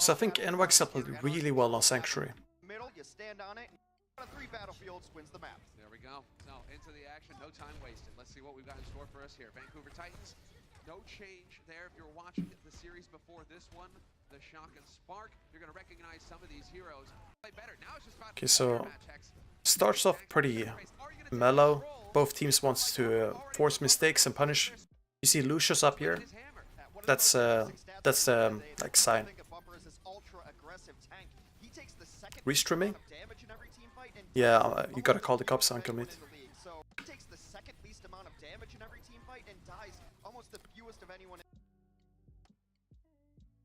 So I think NYXL played really well on Sanctuary. Middle, you stand on it. Out of 3 battlefields wins the map. There we go. Now into the action, no time wasted. Let's see what we've got in store for us here. Vancouver Titans, no change there. If you're watching the series before this one, the shock and spark, you're going to recognize some of these heroes. Play better. Now it's just about okay, so starts off pretty mellow. Both teams wants to force mistakes and punish. You see Lucius up here. That's like sign. Restreaming? Yeah, you gotta call the cops, Uncle Meat.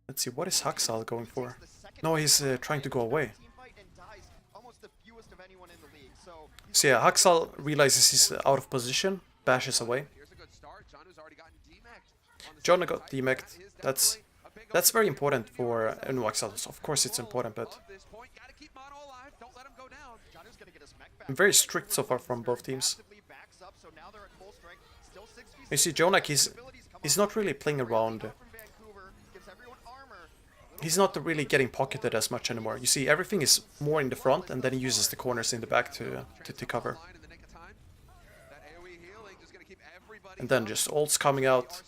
Let's see, what is Haxal going for? No, he's trying to go away. So yeah, Haxal realizes he's out of position, bashes away. Jonah got demected. That's very important for NYXL. Of course it's important, but I'm very strict so far from both teams. You see, Jonak, he's not really playing around. He's not really getting pocketed as much anymore. You see, everything is more in the front, and then he uses the corners in the back to cover. And then just ults coming out.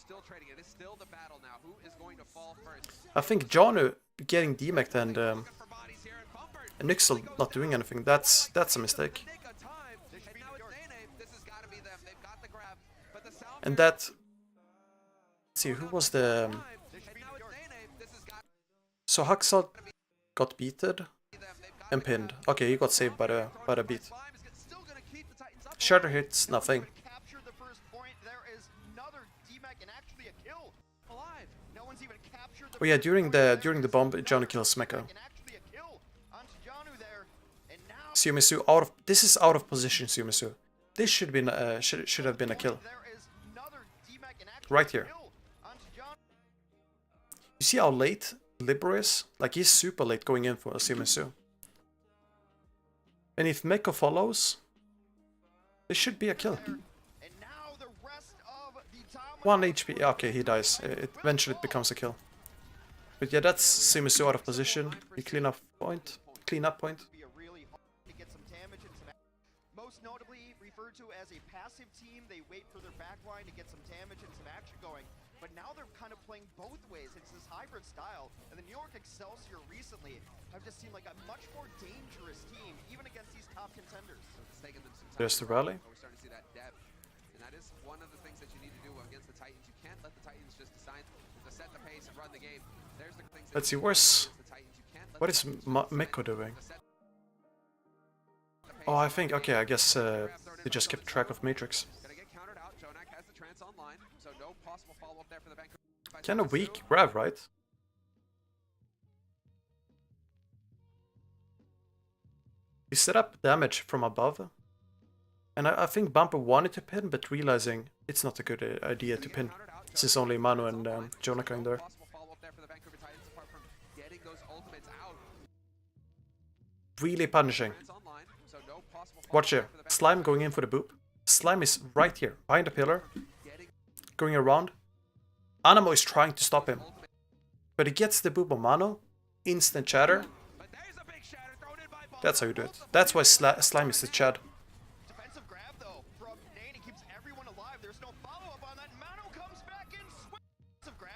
I think Jonu getting demected and NYXL not doing anything, that's a mistake. And that... Let's see, who was the... So Haxal got beated and pinned. Okay, he got saved by the beat. Shatter hits, nothing. Oh yeah, during the bomb, Johnny kills Mecca. Sumisu out of... This is out of position, Sumisu. This should have been a kill. Right here. You see how late Libero is? Like, he's super late going in for Sumisu. And if Mecca follows, this should be a kill. 1 HP. Okay, he dies. Eventually it becomes a kill. But yeah, that's Sumisu out of position. We clean up point. Most notably referred to as a passive team, they wait for their backline to get some damage and some action going. But now they're kind of playing both ways. It's this hybrid style. And the New York Excelsior recently have just seemed like a much more dangerous team, even against these top contenders. There's the rally. We're starting to see that depth. And that is one of the things that you need to do against the Titans. You can't let the Titans just decide to set the pace and run the game. There's the things. Let's see, what is Meko doing? Oh, I think, okay, I guess they just kept track of Matrix. Kind of weak grab, right? He set up damage from above. And I think Bumper wanted to pin, but realizing it's not a good idea to pin. This is only Manu and Jonah in there. Really punishing. Watch here. Slime going in for the boop. Slime is right here, behind the pillar. Going around. Anamo is trying to stop him. But he gets the boop on Mano. Instant chatter. That's how you do it. That's why Slime is the Chad.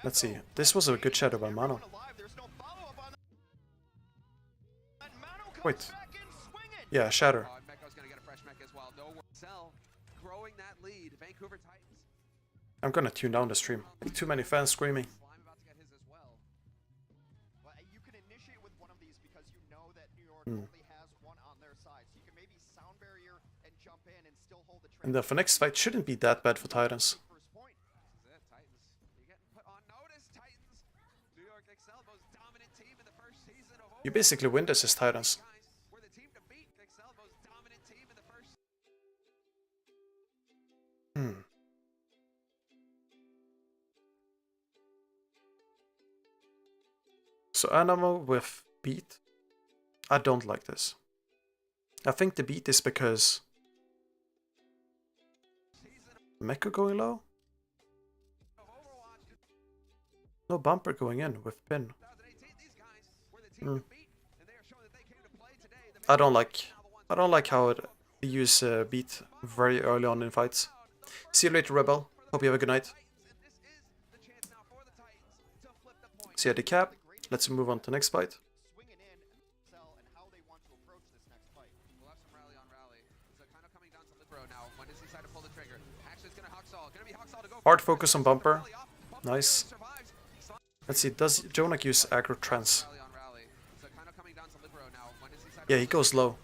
Let's see. This was a good shadow by Mano. Wait. Yeah, shatter. I'm gonna tune down the stream. Like, too many fans screaming. And the next fight shouldn't be that bad for Titans. You basically win this as Titans. So Anamo with beat. I don't like this. I think the beat is because Mecha going low? No bumper going in with pin. Mm. I don't like how they use beat very early on in fights. See you later, Rebel. Hope you have a good night. See you at the cap. Let's move on to the next fight. Swinging in NYXL and how they want to approach this next fight. We'll have some rally on rally. So kind of coming down to Libero now. When does he decide to pull the trigger? Actually, it's gonna Huxall. Gonna be Huxall to go. Hard focus on Bumper. Nice. Let's see, does Jonak use aggro trance? Yeah, he goes low.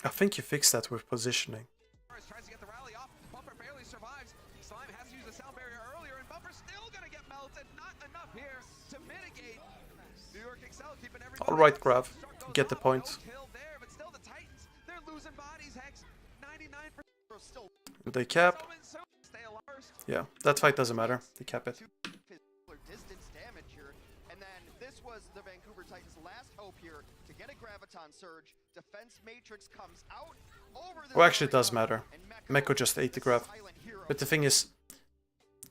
I think you fixed that with positioning. Tries to get the rally off. Bumper barely survives. Slime has to use a sound barrier earlier, and Bumper's still gonna get melted. Not enough here to mitigate. NYXL keeping everybody. All right, Grav, get the point. No kill there, but still the Titans, they're losing bodies. Hex, 99% still. They cap. Stay alive. Yeah, that fight doesn't matter. They cap it. Distance damage here, and then this was the Vancouver Titans' last hope here to get a graviton surge. Defense matrix comes out over the. Well, actually, it does matter. Meko just ate the grab. But the thing is,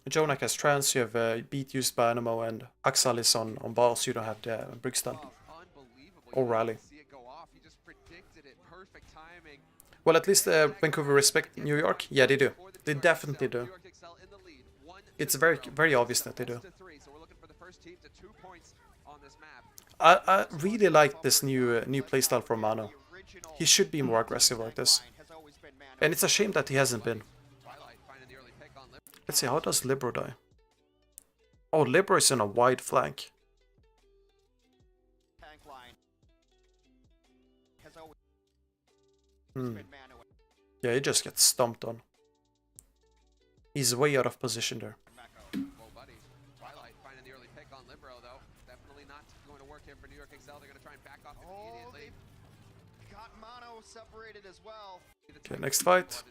Jonak has trance, you have beat used by Animo, and Axal is on balls, you don't have the brick stun. Or rally. Well, at least Vancouver respect New York. Yeah, they do. They definitely do. It's very obvious that they do. I really like this new playstyle from Mano. He should be more aggressive like this. And it's a shame that he hasn't been. Let's see, how does Libero die? Oh, Libero is on a wide flank. Yeah, he just gets stomped on. He's way out of position there. Separated as well. Okay, next fight.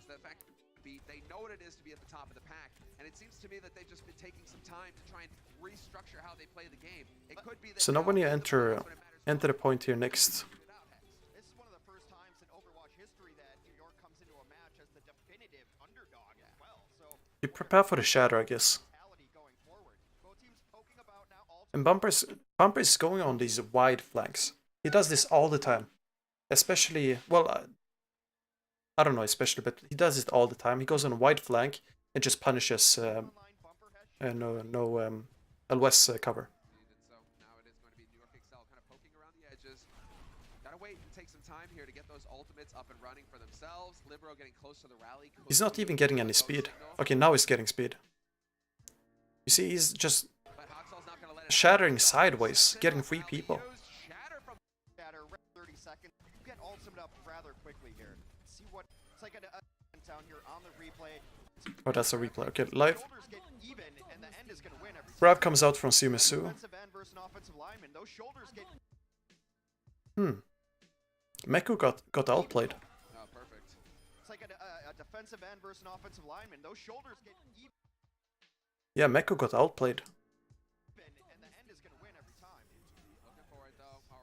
They know what it is to be at the top of the pack, and it seems to me that they've just been taking some time to try and restructure how they play the game. It could be that so now when you enter the point here next. This is one of the first times in Overwatch history that New York comes into a match as the definitive underdog as well. So You prepare for the shatter, I guess. And Bumper is going on these wide flanks. He does this all the time. Especially, well, I don't know especially, but he does it all the time. He goes on a wide flank and just punishes no LOS cover. He's not even getting any speed. Okay, now he's getting speed. You see, he's just shattering sideways, getting free people. Oh, that's a replay. Okay, live. Brav comes out from Sumisu. Meko got outplayed. Yeah, Meko got outplayed.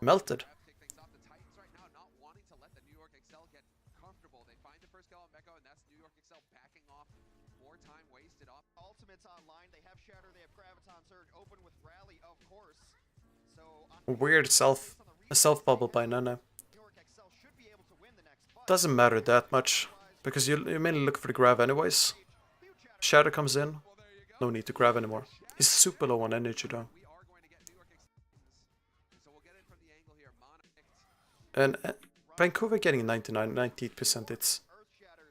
Melted. Weird self bubble by Nana. Doesn't matter that much, because you mainly look for the grab anyways. Shadow comes in, no need to grab anymore. He's super low on energy though. And Vancouver getting 98%, it's...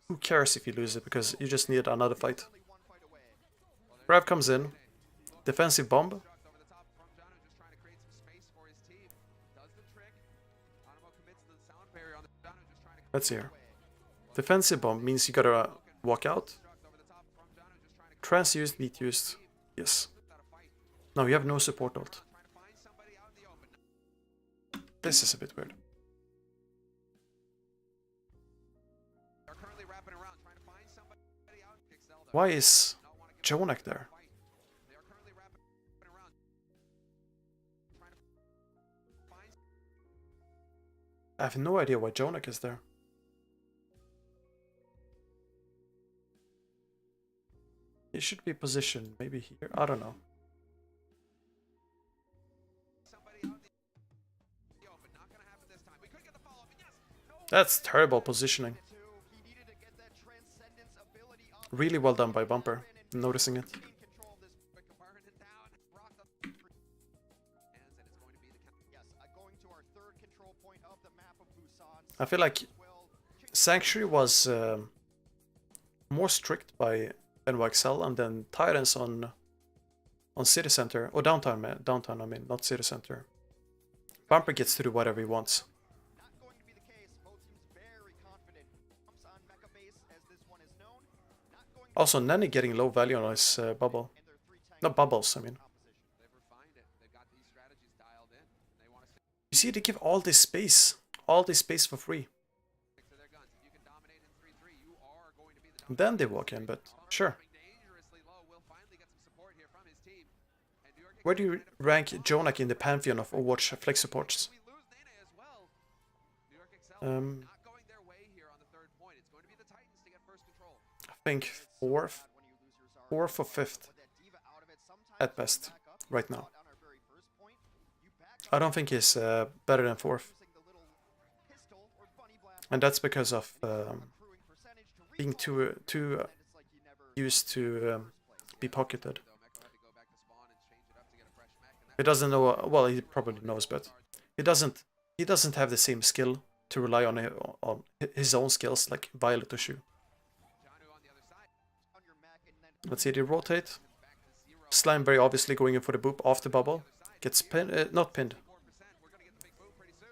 Who cares if you lose it, because you just need another fight. Grab comes in, defensive bomb. Let's see here. Defensive bomb means you gotta walk out. Trans used, beat used. Yes. No, you have no support ult. This is a bit weird. Why is Jonak there? I have no idea why Jonak is there. He should be positioned maybe here. I don't know. That's terrible positioning. Really well done by Bumper, noticing it. I feel like Sanctuary was more strict by NYXL, and then Titans on City Center, or downtown, I mean, not City Center. Bumper gets to do whatever he wants. Also, Nanny getting low value on his bubble. Not bubbles, I mean. You see, they give all this space for free. And then they walk in, but sure. Where do you rank Jonak in the pantheon of Overwatch flex supports? I think fourth or fifth at best right now. I don't think he's better than fourth, and that's because of being too used to be pocketed. He doesn't know. Well, he probably knows, but he doesn't have the same skill to rely on his own skills like Violet or Shu. Let's see, they rotate. Slime very obviously going in for the boop off the bubble. Gets pinned, not pinned.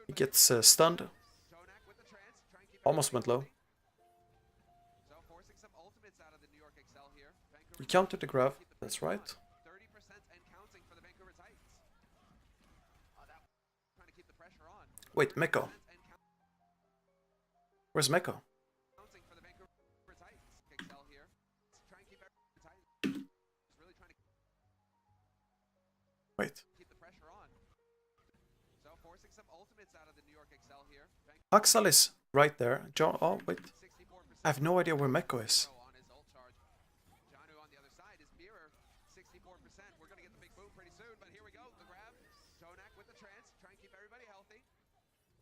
He gets stunned. Almost went low. He countered the grab, that's right. Wait, Meko. Where's Meko? Wait. Axel is right there. John, oh wait. I have no idea where Meko is.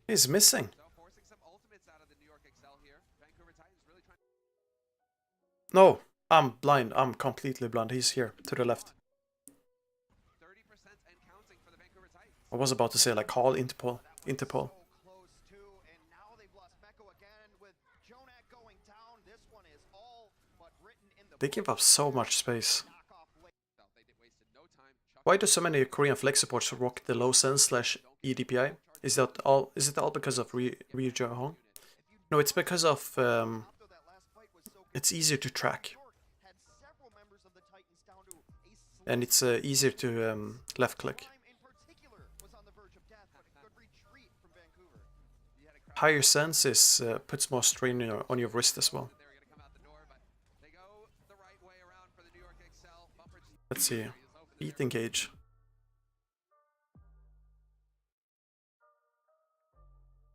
He's missing. No, I'm blind. I'm completely blind. He's here to the left. I was about to say like call Interpol. They give up so much space. Why do so many Korean flex supports rock the low sense / EDPI? Is it all because of Ryu Hong? No, it's because of it's easier to track. And it's easier to left click. Higher sense is puts more strain on your wrist as well. Let's see. Beat engage.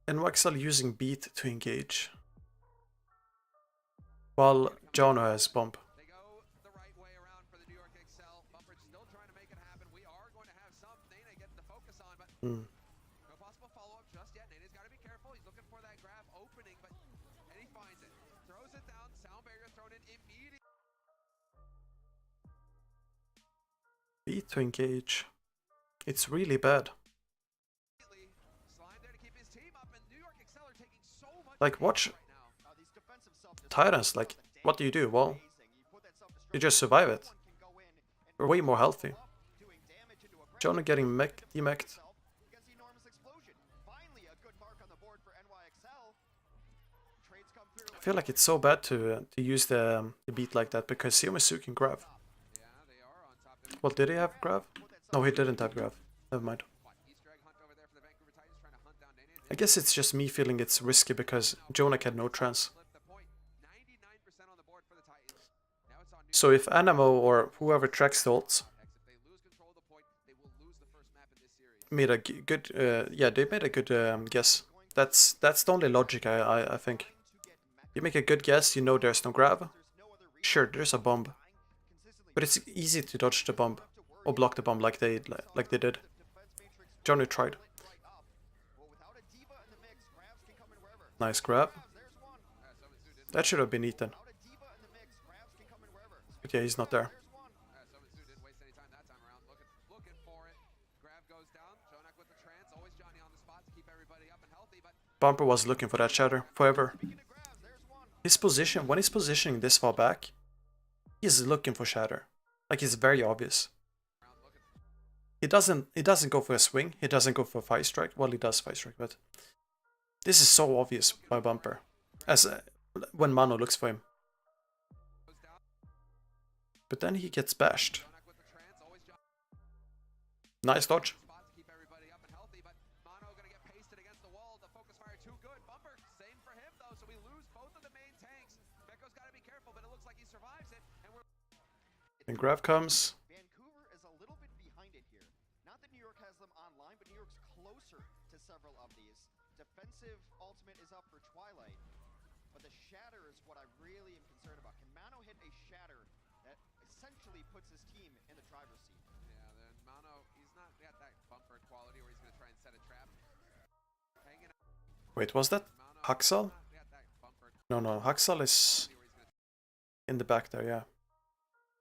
NYXL using beat to engage, while Jono has bump. Beat to engage. It's really bad. Like, watch Titans, like, what do? Well, you just survive it. You're way more healthy. Jonah getting demeched. I feel like it's so bad to use the beat like that, because Siomisu can grab. Well, did he have grab? No, he didn't have grab. Never mind. I guess it's just me feeling it's risky because Jonak had no trance. So if Anamo or whoever tracks the ults made a good, yeah, they made a good guess. That's the only logic I think. You make a good guess, you know there's no grab. Sure, there's a bomb, but it's easy to dodge the bomb or block the bomb like they did. Johnny tried. Nice grab. There's one. That should have been eaten. Without a diva in the mix, grabs can come in wherever. But yeah, he's not there. There's one. Someone didn't waste any time that time around. Looking for it. Grab goes down. Jonak with the trance. Always Johnny on the spot to keep everybody up and healthy. But Bumper was looking for that shatter forever. Speaking of grabs, there's one. His position, when he's positioning this far back, he's looking for shatter. Like, it's very obvious. He doesn't go for a swing. He doesn't go for a 5-strike. Well, he does 5-strike, but this is so obvious by Bumper. As when Mano looks for him. But then he gets bashed. Jonak with the trance. Always Johnny Nice dodge. spot to keep everybody up and healthy. But Mono gonna get pasted against the wall. The focus fire too good. Bumper, same for him though. So we lose both of the main tanks. Becco's gotta be careful, but it looks like he survives it. And we're And grab comes. Vancouver is a little bit behind it here. Not that New York has them online, but New York's closer to several of these. Defensive ultimate is up for Twilight, but the shatter is what I really am concerned about. Can Mano hit a shatter that essentially puts his team in the driver's seat? yeah. Then Mono, he's not got that Bumper quality where he's gonna try and set a trap. Hanging out. Wait, was that Mono, Haxal? not got that Bumper No, no. Haxal is quality where he's gonna in the back there, yeah.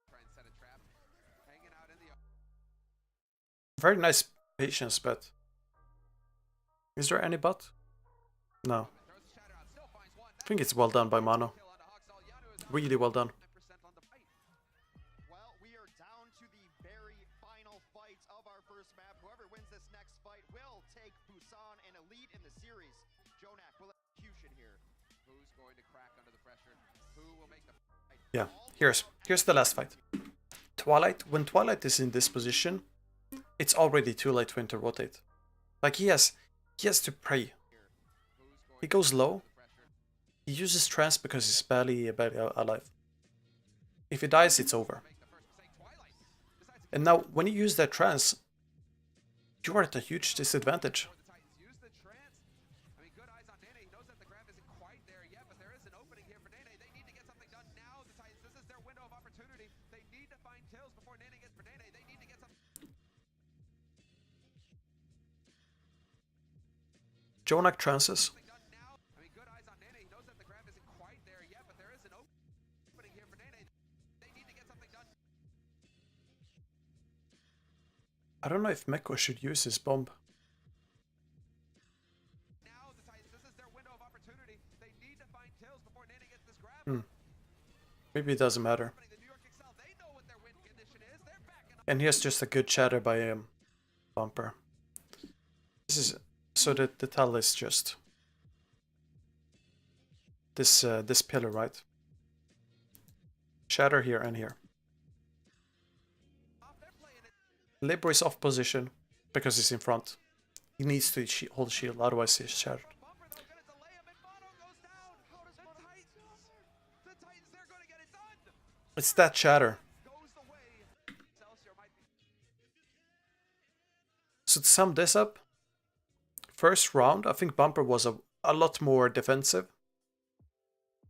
try and set a trap. Hanging out in the Very nice patience, but... Is there any but? No. throws the shatter out. Still finds one. I think it's well done by Mano. Kill onto Haxal. Yanu is up Really well done. 9% on the fight. Well, we are down to the very final fights of our first map. Whoever wins this next fight will take Busan and Elite in the series. Jonak will execution here. Who's going to crack under the pressure? Who will make the fight? Yeah, here's the last fight. Twilight, when Twilight is in this position, it's already too late for him to rotate. Like, he has to pray. Who's He going goes low. to pressure? He uses trance because he's barely alive. If he dies, it's over. Make the first mistake. Twilight decides to And now, when you use that trance, you are at a huge disadvantage. for the Titans. Use the trance. I mean, good eyes on Nene. He knows that the grab isn't quite there yet, but there is an opening here for Nene. They need to get something done now. The Titans. This is their window of opportunity. They need to find kills before Nene gets for Nene. They need to get something Jonak trances. done now. I mean, good eyes on Nene. He knows that the grab isn't quite there yet, but there is an opening here for Nene. They need to get something done I don't know if Meko should use his bomb. now. The Titans. This is their window of opportunity. They need to find kills before Nene gets this grab. Maybe it doesn't matter. The New York NYXL, they know what their win condition is. They're backing up. And here's just a good shatter by Bumper. This is so that the tell is just this pillar, right? Shatter here and here. They're playing it. Libro is off position because he's in front. He needs to hold shield, otherwise he's shattered. Bumper though gonna delay him and Mono goes down. The Titans, they're gonna get it done. It's that shatter. Goes the way. Excelsior might be. So to sum this up, first round, I think Bumper was a lot more defensive.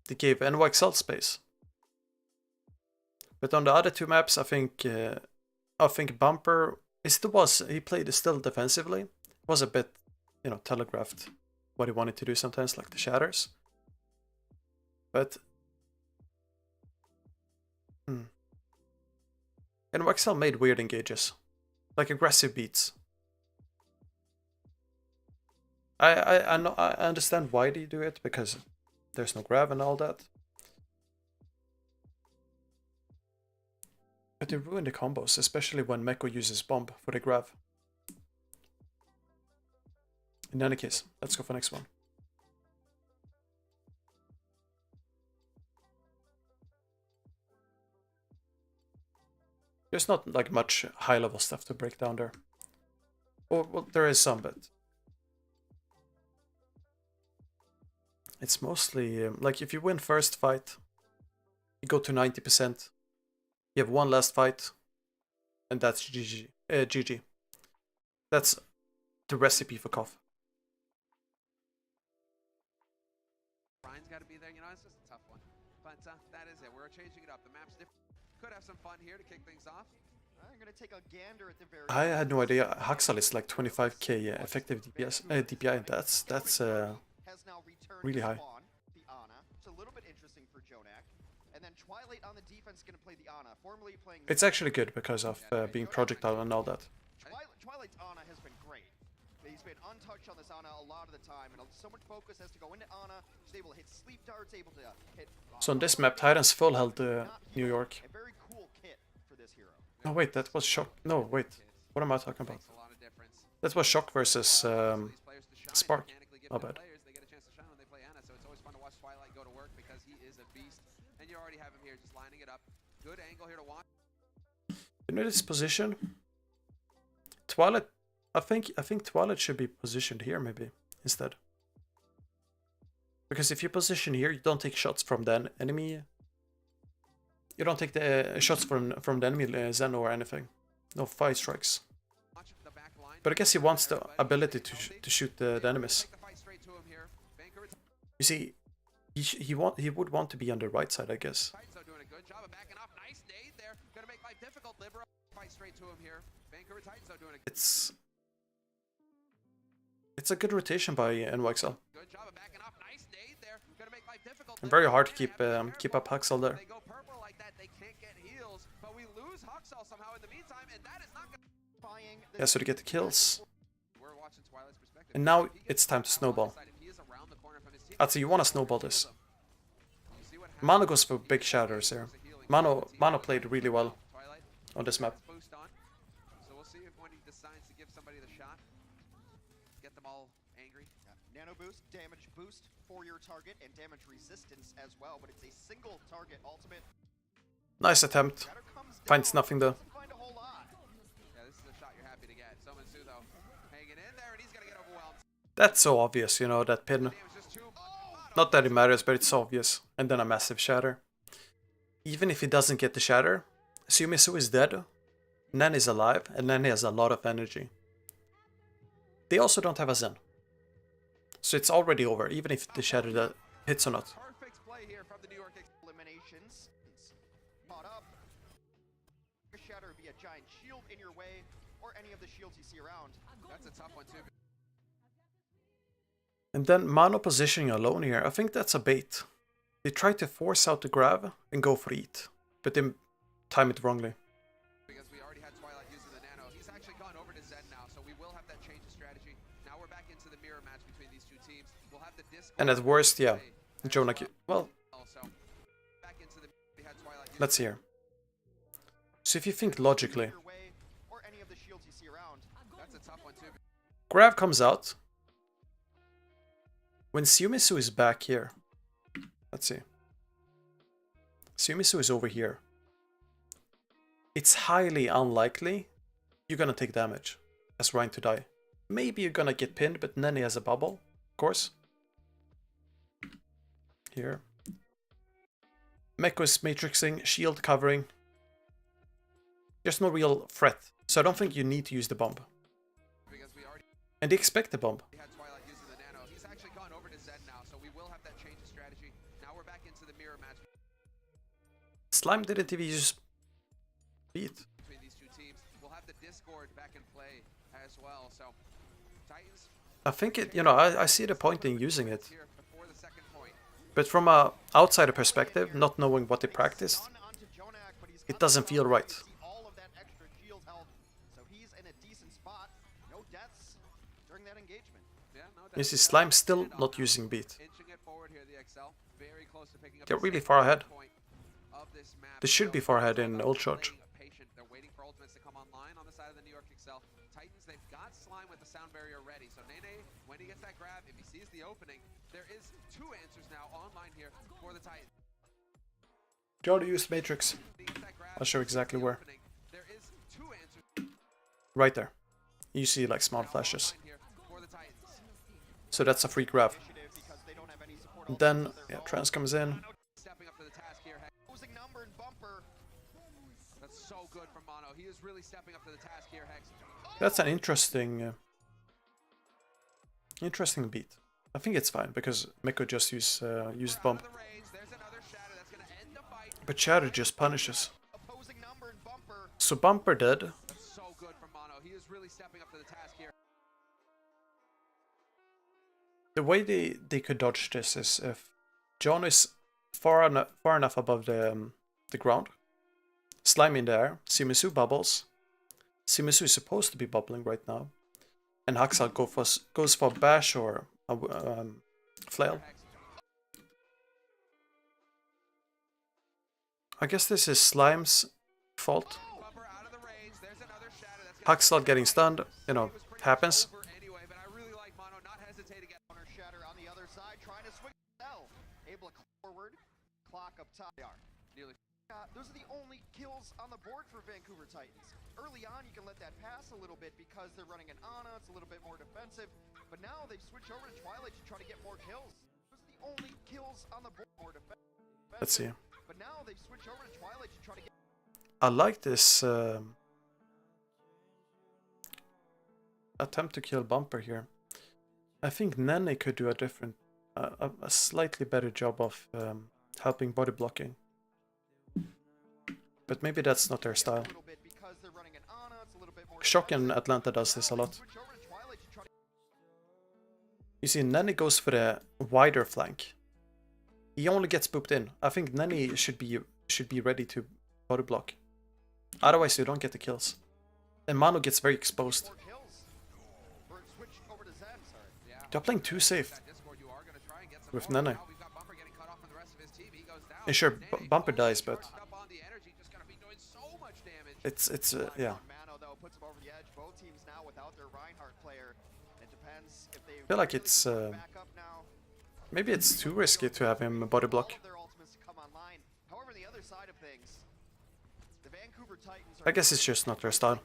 They gave NYXL space. But on the other two maps, I think Bumper he played still defensively. It was a bit, telegraphed what he wanted to do sometimes, like the shatters. But NYXL made weird engages, like aggressive beats. I know, I understand why they do it, because there's no grab and all that. But they ruin the combos, especially when Meko uses bomb for the grab. In any case, let's go for next one. There's not like much high level stuff to break down there. Or, well, there is some, but it's mostly like if you win first fight, you go to 90%. You have one last fight, and that's GG. GG. That's the recipe for KOF. Brian's got to be there. It's just a tough one. But that is it. We're changing it up. The map's different. Could have some fun here to kick things off. I'm gonna take a gander at the very. I had no idea. Haxal is like 25k effective DPS, DPI. That's has now returned really high. Spawn, the Ana. It's a little bit interesting for Jonak. And then Twilight on the defense going to play the Ana, formerly playing... It's actually good because of being projectile and all that. Twilight's Ana has been great. He's been untouched on this Ana a lot of the time, and so much focus has to go into Ana. He's able to hit sleep darts, able to hit... So on this map, Titans full held New York. A very cool kit for this hero. No, wait, that was Shock. No, wait. What am I talking about? That was Shock versus Spark. Not bad. They get a chance to shine when they play Ana, so it's always fun to watch Twilight go to work because he is a beast. And you already have him here just lining it up. Good angle here to watch. You know this position? Twilight, I think Twilight should be positioned here maybe instead. Because if you position here, you don't take shots from the enemy. You don't take the shots from the enemy Zen or anything. No 5 strikes. But I guess he wants the ability to shoot the enemies. You see, he would want to be on the right side, I guess. It's a good rotation by NYXL. And very hard to keep up Huxel there. Yeah, so to get the kills. And now it's time to snowball. I'd say you want to snowball this. Mano goes for big shatters here. Mano played really well on this map. So we'll see if when he decides to give somebody the shot, get them all angry. Nano boost, damage boost for your target, and damage resistance as well, but it's a single target ultimate. Nice attempt. Finds nothing though. Yeah, this is a shot you're happy to get. Somansu though, hanging in there, and he's gonna get overwhelmed. That's so obvious, you know, that pin. Not that it matters, but it's obvious. And then a massive shatter. Even if he doesn't get the shatter, Sumisu is dead, Nen is alive, and Nen has a lot of energy. They also don't have a Zen. So it's already over, even if the shatter hits or not. Perfect play here from the New York eliminations. Caught up. A shatter would be a giant shield in your way, or any of the shields you see around. That's a tough one too. And then Mano positioning alone here, I think that's a bait. They try to force out the grab and go for eat, but they time it wrongly. Because we already had Twilight using the Nano. He's actually gone over to Zen now, so we will have that change of strategy. Now we're back into the mirror match between these two teams. We'll have the disc. And at worst, yeah, Jonak. Well, back into the let's see here. So if you think logically, Or any of the shields you see around. That's a tough one too. Grav comes out. When Sumisu is back here, let's see. Sumisu is over here. It's highly unlikely you're gonna take damage as Ryan to die. Maybe you're gonna get pinned, but Nenny has a bubble, of course. Here. Meko is matrixing, shield covering. There's no real threat, so I don't think you need to use the bomb. And they expect the bomb. Slime didn't even use beat. Between these two teams, we'll have the Discord back in play as well. So, Titans. I think it, you know, I see the point in using it. But from a outsider perspective, not knowing what they practiced, it doesn't feel right. You see, Slime still not using beat. They're really far ahead. They should be far ahead in ult charge. They're waiting for ultimates to come online on the side of the New York NYXL. Titans, they've got Slime with the sound barrier ready. So Nene, when he gets that grab, if he sees the opening, there is 2 answers now online here for the Titans. They already used Matrix. I'll show exactly where. There is 2 answers. Right there. You see like small flashes. So that's a free grab. And then, yeah, Trans comes in. Stepping up to the task here. Losing number and bumper. That's so good from Mono. He is really stepping up to the task here, Hex. That's an interesting beat. I think it's fine because Meko just used bomb. But Shatter just punishes. So bumper dead. That's so good from Mono. He is really stepping up to the task here. The way they could dodge this is if John is far enough above the ground, Slime in the air, Shimizu bubbles. Shimizu is supposed to be bubbling right now, and Haxal goes for bash or a flail. I guess this is Slime's fault. Haxal getting stunned, you know, happens. Able to forward, clock up top. Those are the only kills on the board for Vancouver Titans. Early on, you can let that pass a little bit because they're running an Ana, it's a little bit more defensive. But now they've switched over to Twilight to try to get more kills. Those are the only kills on the board, more defensive. Let's see. But now they've switched over to Twilight to try to get... I like this attempt to kill Bumper here. I think Nene could do a slightly better job of helping body blocking. But maybe that's not their style. Shock in Atlanta does this a lot. You see, Nene goes for the wider flank. He only gets booped in. I think Nene should be ready to body block. Otherwise you don't get the kills. And Mano gets very exposed. They're playing too safe with Nene. And sure, Bumper dies, but it's yeah. I feel like it's maybe it's too risky to have him body block. I guess it's just not their style.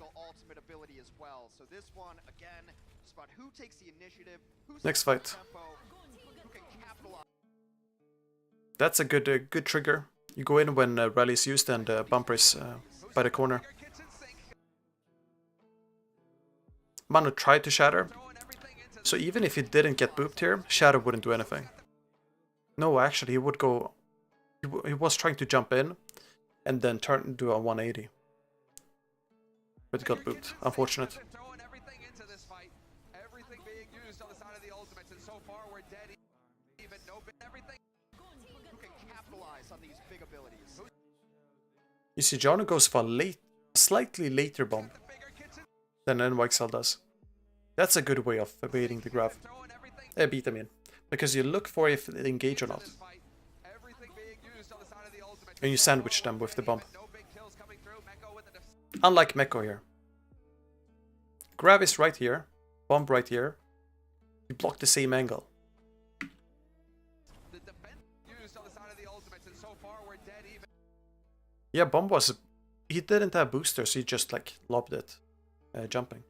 Next fight. That's a good trigger. You go in when rally is used and Bumper is by the corner. Mano tried to shatter, so even if he didn't get booped here, shatter wouldn't do anything. No, actually, he would go. He was trying to jump in and then turn into a 180. But he got booped. Unfortunate. You see, Johnny goes for a slightly later bomb than NYXL does. That's a good way of evading the grab. Beat them in. Because you look for if they engage or not. And you sandwich them with the bomb. Unlike Meko here. Grab is right here. Bomb right here. You block the same angle. Yeah, bomb was... He didn't have boosters, he just like lobbed it. Jumping.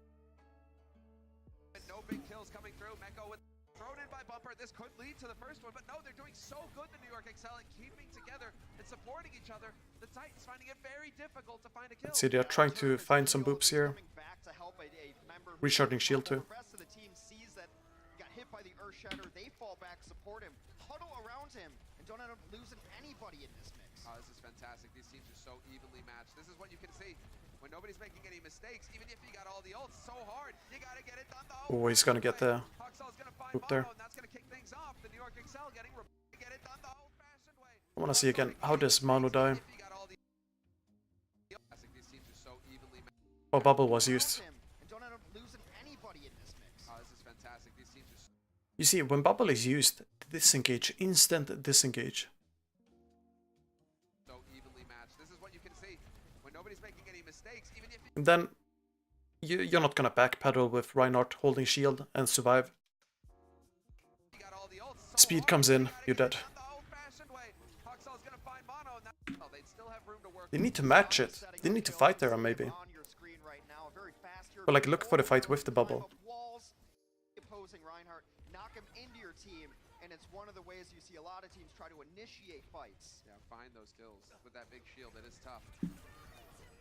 No big kills coming through. Meko with thrown in by Bumper. This could lead to the first one, but no, they're doing so good, the NYXL, and keeping together and supporting each other. The Titans finding it very difficult to find a kill. Let's see, they're trying to find some boops here. Recharging shield too. They fall back, support him, huddle around him, and don't end up losing anybody in this mix. Oh, this is fantastic. These teams are so evenly matched. This is what you can see. When nobody's making any mistakes, even if you got all the ults, so hard, you gotta get it done though. Oh, he's gonna get the boop there. That's gonna kick things off. The NYXL getting get it done the old-fashioned way. I wanna see again. How does Mano die? Oh, bubble was used. You see, when bubble is used, disengage, instant disengage. So evenly matched. This is what you can see. When nobody's making any mistakes, even if And then you're not gonna backpedal with Reinhardt holding shield and survive. Speed comes in, you're dead. They need to match it. They need to fight there, maybe. But like, look for the fight with the bubble. Knock him into your team, and it's one of the ways you see a lot of teams try to initiate fights. Yeah, find those kills with that big shield. It is tough.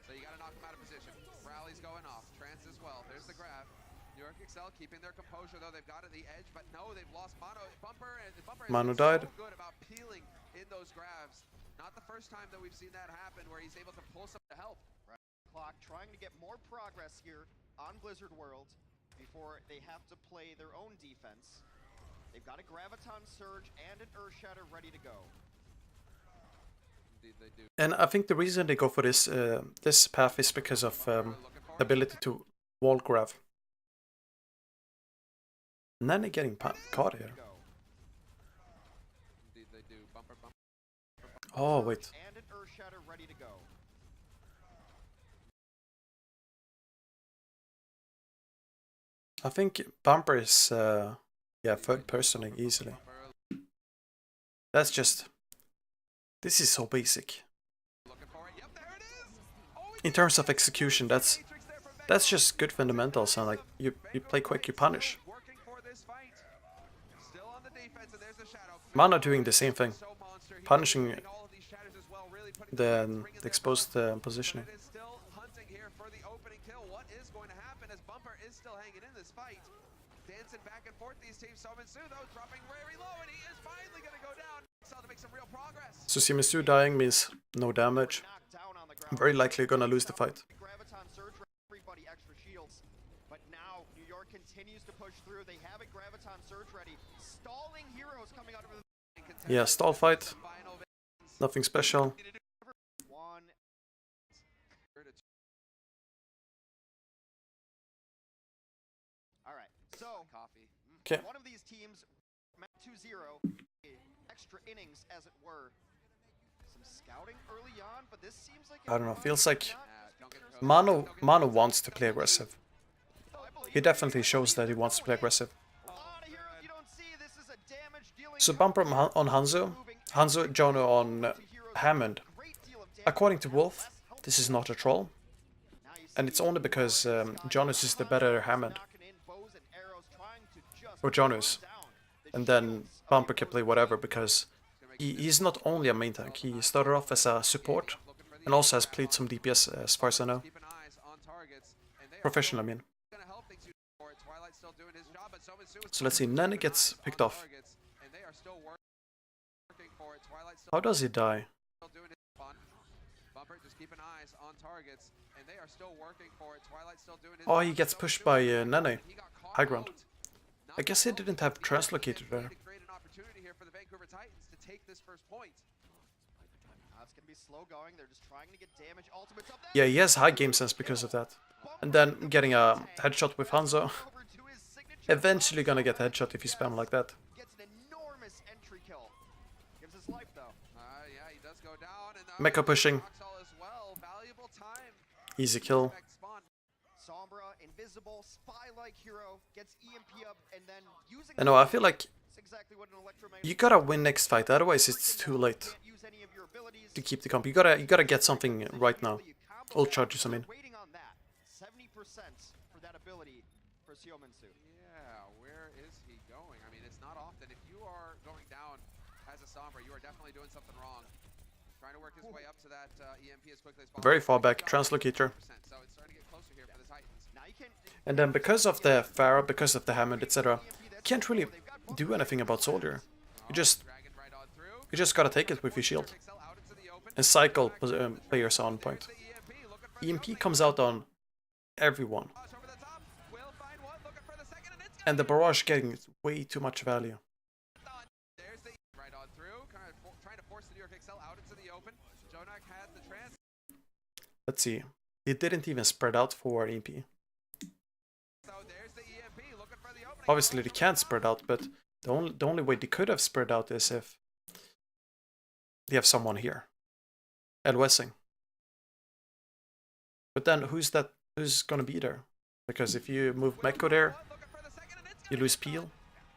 So you got to knock him out of position. Rally's going off. Trance as well. There's the grab. NYXL keeping their composure though. They've got it the edge, but no, they've lost Mano. Bumper Mano died. So good about peeling in those grabs. Not the first time that we've seen that happen, where he's able to pull some to help. Right. Clock trying to get more progress here on Blizzard World before they have to play their own defense. They've got a Graviton Surge and an Earth Shatter ready to go. Indeed they do. And I think the reason they go for this this path is because of the ability to wall grab. And then they're getting caught here. Indeed they do. Bumper, bumper. Oh, wait. And an Earth Shatter ready to go. I think Bumper is, yeah, third personing easily. That's just... This is so basic. Looking for it. Yep, there it is. Oh, In terms of execution, that's just good fundamentals, and like, you play quick, you punish. working for this fight. Still on the defense, and there's the shadow. Mana doing the same thing, So monster. He punishing getting all of these shadows as well, really putting the ring in their exposed front. positioning. But it is still hunting here for the opening kill. What is going to happen as Bumper is still hanging in this fight? Dancing back and forth, these teams. Sou though dropping very low, and he is finally going to go down. To make some real progress. So Simisu dying means no damage. Knocked down on the ground. Very likely gonna lose the fight. Graviton Surge for everybody extra shields. But now New York continues to push through. They have a Graviton Surge ready. Stalling heroes coming out of the Yeah, stall fight. Final Nothing special. one. All right. So coffee. Okay. one of these teams, 2-0, extra innings as it were. Some scouting early on, but this seems like I don't know, feels like Don't get close. Mano wants to play aggressive. He definitely shows that he wants to play aggressive. A lot of heroes you don't see. This is a damage dealing. So Bumper on Hanzo, Jono on Hammond. According to Wolf, this is not a troll, and it's only because Jonas is the better Hammond, or Jonas, and then Bumper can play whatever because he's not only a main tank, he started off as a support and also has played some DPS as far as I know. Keeping eyes on targets, and they are Professional, I mean. gonna help things for it. Twilight still doing his job, but Sou is So let's see, Nene gets picked off. targets, and they are still working for it. Twilight still How does he die? doing his fun. Bumper just keeping eyes on targets, and they are still working for it. Twilight still doing his Oh, he fun. gets Sou pushed doing by his fun, Nene. and he got caught High ground. out. I guess he didn't have translocator there. To create an opportunity here for the Vancouver Titans to take this first point. It's gonna be slow going. They're just trying to get damage. Ultimate's up. Yeah, he has high game sense because of that. And then getting a headshot with Hanzo. Over to his signature. Eventually gonna get a headshot if you spam like that. Gets an enormous entry kill. Gives his life though. Yeah, he does go down, and Mecha pushing. Roxol as well. Valuable time. Easy kill. Expect spawn. Sombra, invisible, spy-like hero, gets EMP up, and then using. I know, I feel like That's exactly what an electromagnetic. you gotta win next fight, otherwise it's too late Can't use any of your abilities. to keep the comp. You gotta get something right now. Ult charges, I mean. Waiting on that. 70% for that ability for Siominsu. Yeah, where is he going? I mean, it's not often. If you are going down as a Sombra, you are definitely doing something wrong. Trying to work his way up to that EMP as quickly as possible. Very far back, translocator. So it's starting to get closer here for the Titans. Now you can. And then because of the Pharah, because of the Hammond, etc., you can't really do anything about Soldier. You just Dragging right on through. gotta take it with your shield. NYXL out into the open. And cycle players on point. The EMP looking for the EMP opening. comes out on everyone. Barrage over the top. Will find one. Looking for the second, and it's And the barrage getting way too much value. done. There's the right on through. Kind of trying to force the NYXL out into the open. Jonak had the trans. Let's see. He didn't even spread out for EMP. So there's the EMP looking for the opening. Obviously they can't spread out, but the only way they could have spread out is if they have someone here. LOSing. But then who's gonna be there? Because if you move Mekko there, Looking for the second, and it's you lose Peel.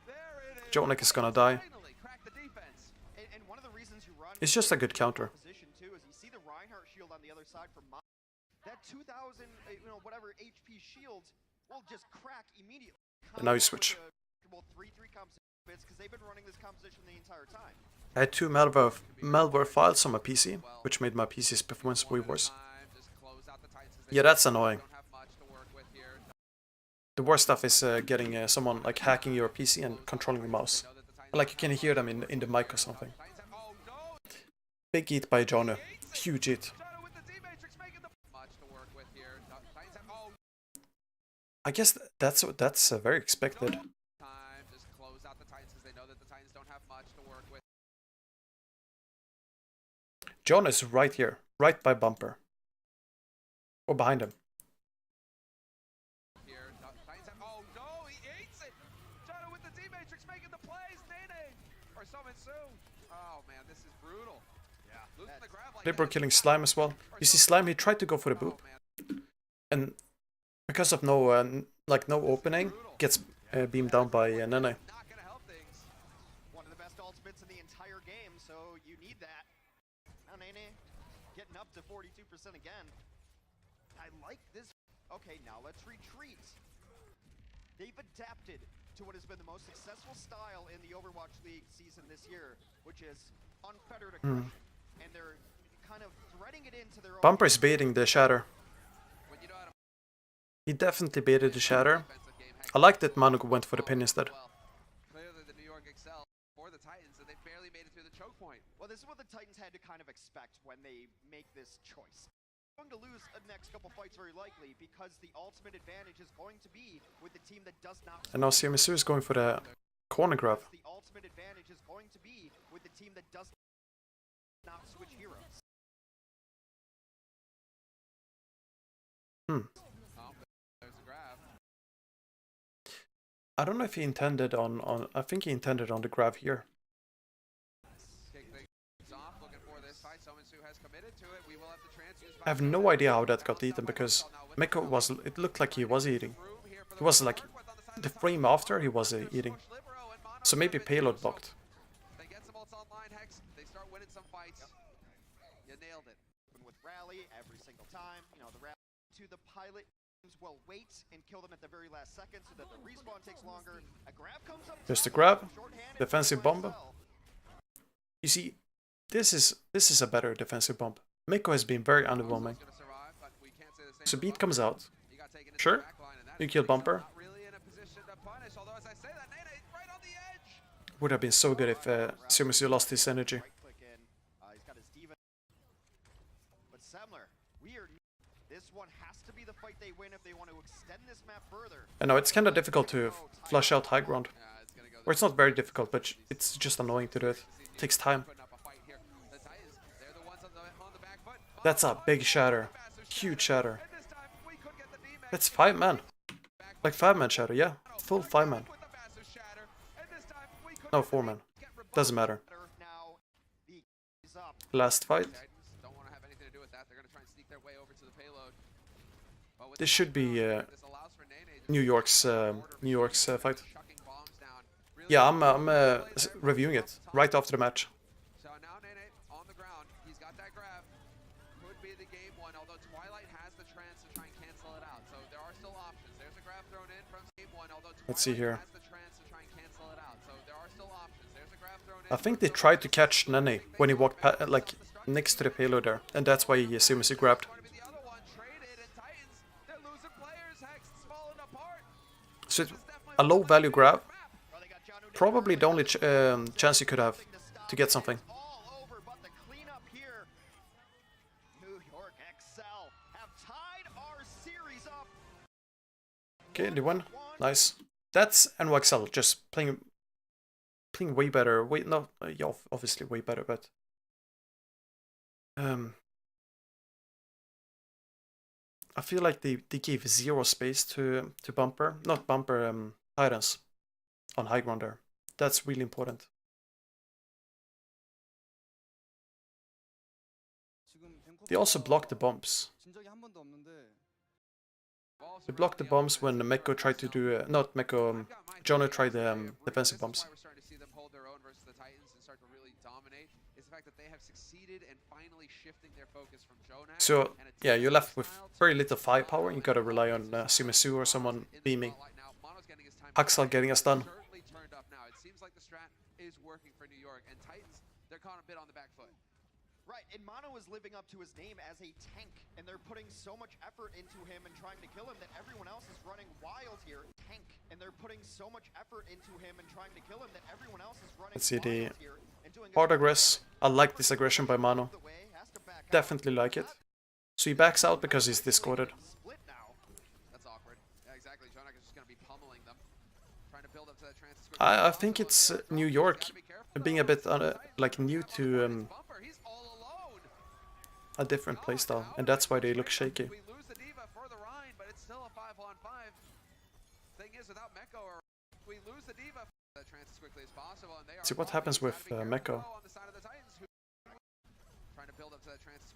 there it is. Jonak is gonna die. Finally cracked the defense. And one of the reasons you run. It's just a good counter. Position too is you see the Reinhardt shield on the other side from that 2,000, whatever HP shield will just crack immediately. And now you switch. Well, 3-3 composition because they've been running this composition the entire time. I had two malware files on my PC, which made my PC's performance way worse. Time, just close out the Titans as they Yeah, that's annoying. don't have much to work with here. The worst stuff is getting someone like hacking your PC and controlling the mouse. Know that the Titans Like you can hear them in the mic or something. Titans have, oh no! Big hit by Jono. Huge hit. Shadow with the D-Matrix making the much to work with here. Titans have, oh, I guess that's very expected. time, just close out the Titans as they John is right here, right by Bumper. Or behind him. Here, Titans have, oh no, he eats it! Jono with the D-Matrix making the plays, Nene! Or Summon soon. Oh man, this is brutal. Yeah. Losing the grab like Libero that. killing Slime as well. You see Slime, he tried to go for the boop. And because of no opening, gets beamed down by Nene. Not gonna help things. One of the best ultimates in the entire game, so you need that. Now Nene getting up to 42% again. I like this. Okay, now let's retreat. They've adapted to what has been the most successful style in the Overwatch League season this year, which is unfettered aggression. And they're kind of threading it into their own. Bumper is baiting the Shatter. When you know how to He definitely baited the Shatter. defensive game, I like that Manu went for the pin instead. well, clearly the New York NYXL for the Titans, and they barely made it through the choke point. Well, this is what the Titans had to kind of expect when they make this choice. Going to lose the next couple fights very likely because the ultimate advantage is going to be with the team that does not. And now Semisu is going for the corner grab. The ultimate advantage is going to be with the team that does not switch heroes. Oh, there's a grab. I don't know if he intended on I think he intended on the grab here. Kick things off, looking for this fight. Someone-Soo has committed to it. We will have to transfuse I have no idea how that got eaten because Meko was, it looked like he was eating. He was like, the frame after he was eating. So maybe payload blocked. They get some ults online, Hex. They start winning some fights. You nailed it. With rally every single time, you know, the rally to the pilot teams will wait and kill them at the very last second so that the respawn takes longer. A grab comes up. There's the grab, Shorthanded defensive from bomb. NYXL. You see, this is a better defensive bomb. Meko has been very underwhelming. Gonna survive, but we can't say the same So for beat Bumper. comes out. He got taken into Sure, the back line, and that you kill makes him Bumper. not really in a position to punish, although as I say that, Nene right on the edge. Would have been so good if Semisu lost his energy. Right click in. He's got his diva. But Semler, weird. This one has to be the fight they win if they want to extend this map further. And now it's kind of difficult to flush out high ground. Yeah, it's gonna go Or it's not very difficult, but it's just annoying to do it. It takes time. putting up a fight here. The Titans, they're the ones on the back foot. That's a big shatter. Huge shatter. And this time we could get the D-Max That's 5 man. Like 5-man shatter, yeah. Full 5-man. with the massive shatter. And this time we could No, get the 4-man. get rebutted. Doesn't matter. Now, the is up. Last fight. Titans don't want to have anything to do with that. They're going to try and sneak their way over to the payload. But with This the should be this allows for Nene to New York's fight. chucking bombs down. Really Yeah, I'm reviewing it right after the match. So now Nene on the ground. He's got that grab. Could be the game one, although Twilight has the trance to try and cancel it out. So there are still options. There's a grab thrown in from game one, although Twilight Let's see here. has the trance to try and cancel it out. So there are still options. There's a grab thrown in. I think they tried to catch Nene when he walked like next to the payload there, and that's why Semisu grabbed. Going to be the other one traded, and Titans, they're losing players. Hex is falling apart. So a low value grab, Well, they got John probably the only chance you could have to get something. all over, but the cleanup here. New York XL have tied our series up. Okay, they won. Nice. That's NYXL just playing way better. Wait, no, yeah, obviously way better, but I feel like they gave zero space to Bumper, not Bumper, Titans on high ground there. That's really important. They also blocked the bombs. They blocked the bombs when Meko tried to do not Meko, Jono tried the defensive bombs. We're starting to see them hold their own versus the Titans and start to really dominate. Is the fact that they have succeeded in finally shifting their focus from Jonak. So yeah, you're left with very little firepower. You gotta rely on Semisu or someone beaming. Axel getting us done. Certainly turned up now. It seems like the strat is working for New York, and Titans, they're caught a bit on the back foot. Right, and Mono is living up to his name as a tank, and they're putting so much effort into him and trying to kill him that everyone else is running wild here. Tank, and they're putting so much effort into him and trying to kill him that everyone else is running Let's see the wild here and doing a hard aggress. I like this aggression by Mano. the way, has to back out. Definitely like it. So he backs out because he's discorded. Split now. That's awkward. Yeah, exactly. Jonak is just going to be pummeling them. Trying to build up to that trance as quickly as I possible. think it's New York being a bit like new to Bumper, he's all alone. a different playstyle, and that's why they look shaky. We lose the diva for the Rhine, but it's still a 5-on-5. Thing is, without Meko, we lose the diva. The trance as quickly as possible, and they are See what happens with Meko. on the side of the Titans, trying to build up to that trance as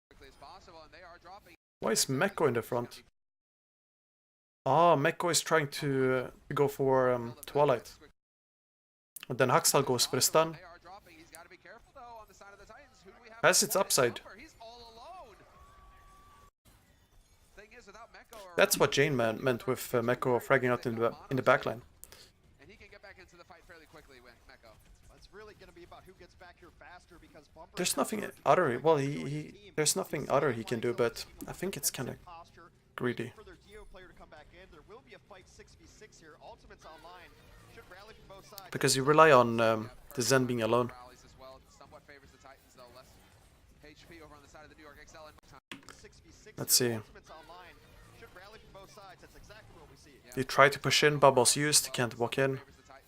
quickly as possible, and they are dropping. Why is Meko in the front? Ah, Meko is trying to go for Twilight. And then Haxal goes for the stun. Has its upside. That's what Jane meant with Meko fragging out in the backline. And he can get back into the fight fairly quickly with Meko. It's really going to be about who gets back here faster because Bumper There's nothing other. Well, there's nothing other he can do, but I think it's kind of greedy. for their Dio player to come back in. There will be a fight 6v6 here. Ultimate's online. Should rally from both sides. Because you rely on the Zen being alone. Rallies as well. Somewhat favors the Titans though. Less HP over on the side of the NYXL and 6v6 Let's here. see. Ultimate's online. Should rally from both sides. That's exactly what we see. They try to push in, bubbles used, can't walk in.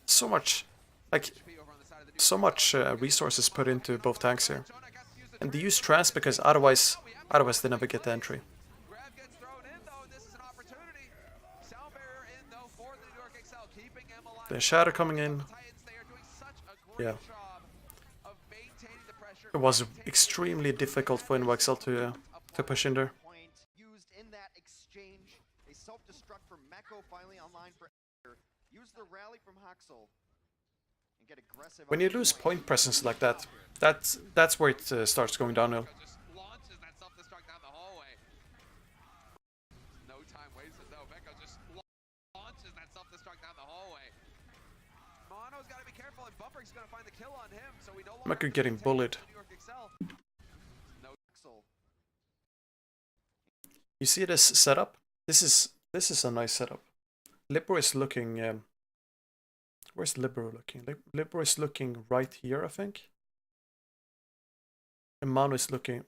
So much, like, so much resources put into both tanks here. And they use trance because otherwise they never get the entry. Grab gets thrown in though. This is an opportunity. Sound barrier in though for the NYXL, keeping him alive. The Shadow coming in. Titans, they are doing such a great Yeah. job of maintaining the pressure. It was extremely difficult for NYXL to push in there. Point used in that exchange. A self-destruct from Meko finally online for use the rally from Haxel and get aggressive. When you lose point presence like that, that's where it starts going downhill. Just launches that self-destruct down the hallway. No time wasted though. Meko just launches that self-destruct down the hallway. Mono's got to be careful, and Bumper's going to find the kill on him, so we no longer Meko getting bullied. No. Haxel. You see this setup? This is a nice setup. Libero is looking. Where's Libero looking? Libero is looking right here, I think. And Mano is looking.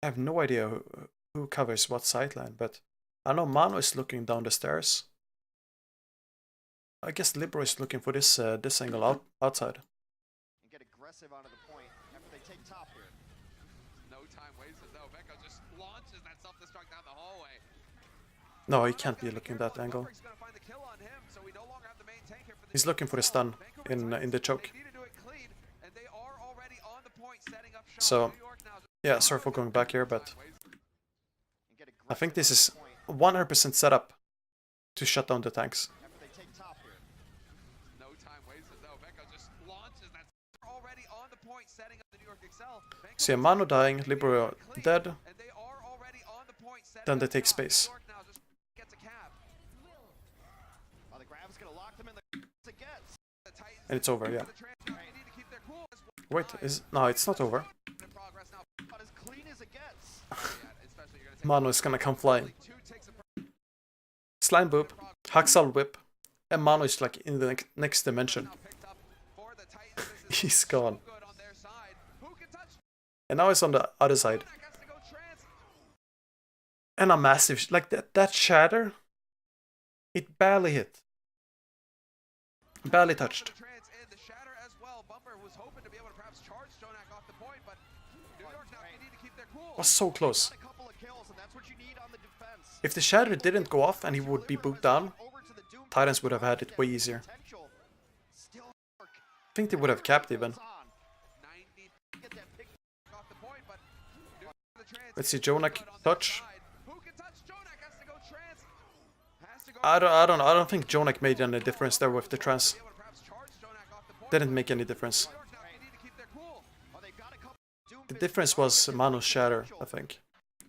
I have no idea who covers what sideline, but I know Mano is looking down the stairs. I guess Libero is looking for this this angle outside. And get aggressive onto the point after they take top here. No time wasted though. Meko just launches that self-destruct down the hallway. No, he can't be looking that angle. Bumper's going to find the kill on him, so we no longer have the main tank here for the He's looking for the stun in the choke. They need to do it clean, and they are already on the point, setting up shop. So, New York now. yeah, sorry for going back here, but And get I think this aggressive is on the point 100% set up to shut down the tanks. after they take top here. No time wasted though. Meko just launches that. Already on the point, setting up the NYXL. See a Mano dying, Libero dead, And they are already on the point, setting then they up take shop. space. New York now just gets a cab. The grab's gonna lock them in the again. The Titans And it's over, yeah. the transfer. They need to keep their cool. Wait, no, it's not over. In progress now. About as clean as it gets. Especially you're gonna take Mano is gonna come flying. two takes a Slime boop, Haxal whip, and Mano is like in the next dimension. now picked up for the Titans. This is He's gone. good on their side. Who can touch? And now it's on the other side. That has to go trans. And a massive, like that shatter, it barely hit. Barely touched. The trans and the shatter as well. Bumper was hoping to be able to perhaps charge Jonak off the point, but New York now they need to keep their cool. Was so close. A couple of kills, and that's what you need on the defense. If the shatter didn't go off and he would be booped down, Over to the Doom. Titans would have had it way easier. Potential. Still work. I think they would have capped even. On. 90 get that pick off the point, but New York the trans Let's see is Jonak good on their touch. side. Who can touch? Jonak has to go trans. Has to go I don't think Jonak made any difference there with the trans. be able to perhaps charge Jonak off the point. Didn't make any difference. New York now they need to keep their cool. Oh, they've got a couple Doom The pits difference on was the Mano's shatter, potential. I think.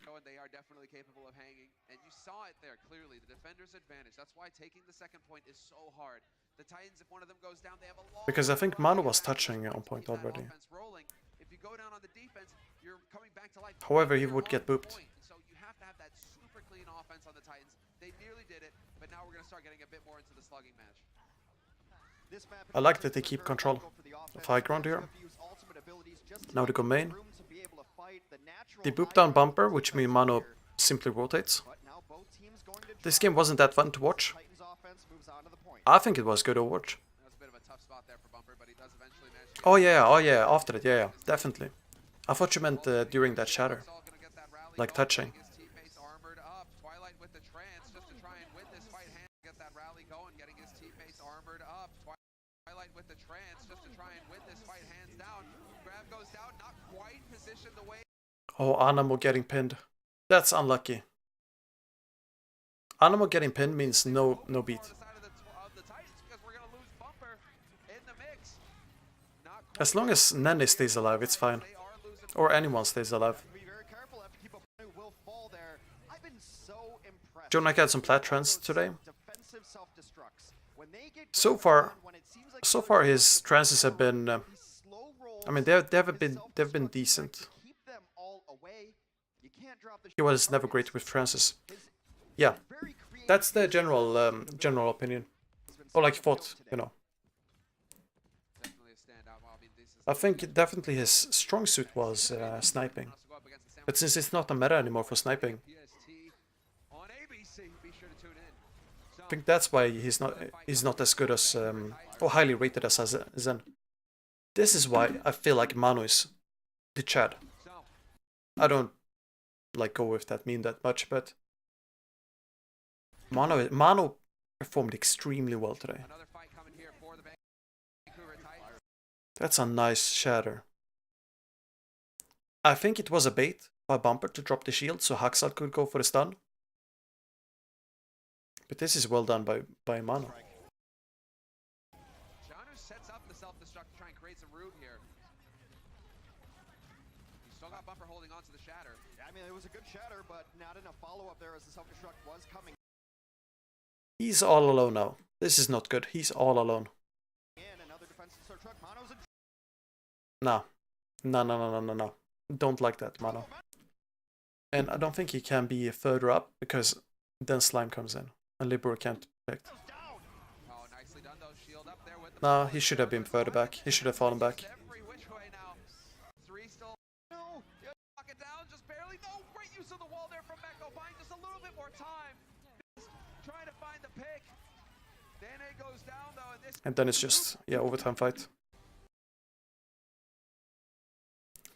And they are definitely capable of hanging, and you saw it there clearly. The defender's advantage. That's why taking the second point is so hard. The Titans, if one of them goes down, they have a long Because I think run Mano to was get back to touching the on points to point keep that already. offense rolling. If you go down on the defense, you're coming back to life. However, he You're would on get booped. point. So you have to have that super clean offense on the Titans. They nearly did it, but now we're going to start getting a bit more into the slugging match. This map I like that they is keep very control critical for the of offense. high ground here. Use ultimate abilities just to Now they go give main. room to be able to fight the natural They boop high down ground Bumper, which means Mano here. simply rotates. But now both teams going to This try. game wasn't that fun to watch. Titans offense moves on to the point. I think it was good to watch. That was a bit of a tough spot Oh yeah, after it, yeah, definitely. I thought you meant during that shatter. Like touching. Twilight with the trance just to try and win this fight hands down. Grab goes down, not quite positioned the way. Oh, Anamo getting pinned. That's unlucky. Anamo getting pinned means no beat. As long as Nene stays alive, it's fine. Or anyone stays alive. Jonak had some plat trans today. So far his trances have been I mean they've been decent. He was never great with trances. Yeah. That's the general opinion. Or like thought, you know. I think definitely his strong suit was sniping. But since it's not a meta anymore for sniping, I think that's why he's not as good as or highly rated as Zen. This is why I feel like Mano is the Chad. I don't like go with that meme that much, but Mano performed extremely well today. That's a nice shatter. I think it was a bait by Bumper to drop the shield so Haxal could go for the stun. But this is well done by Mano. Janu sets up the self-destruct to try and create some room here. He's still got Bumper holding on to the shatter. Yeah, I mean, it was a good shatter, but not enough follow-up there as the self-destruct was coming. He's all alone now. This is not good. He's all alone. No. No. Don't like that, Mano. And I don't think he can be further up because then Slime comes in and Libero can't protect. No, he should have been further back. He should have fallen back. And then it's just, yeah, overtime fight.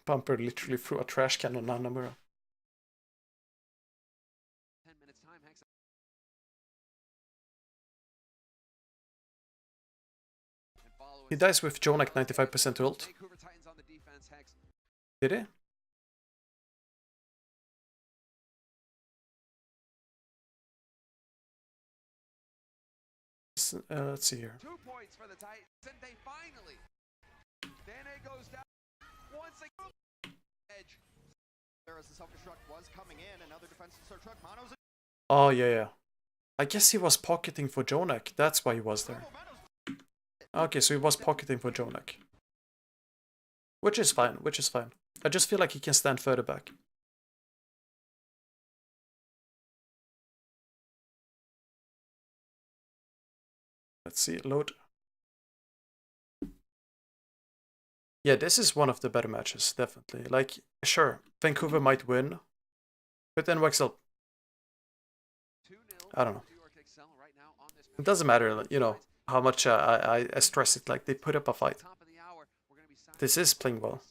Bumper literally threw a trash can on Nanamura. He dies with Jonak 95% ult. Did he? Let's see here. 2 points for the Titans, and they finally. Dane goes down once again. Edge. There as the self-destruct was coming in, another defensive self-destruct. Mano's. Oh yeah. I guess he was pocketing for Jonak. That's why he was there. Okay, so he was pocketing for Jonak. Which is fine. I just feel like he can stand further back. Let's see, load. Yeah, this is one of the better matches, definitely. Like, sure, Vancouver might win, but then NYXL, I don't know. It doesn't matter, you know, how much I stress it. Like, they put up a fight. This is playing well.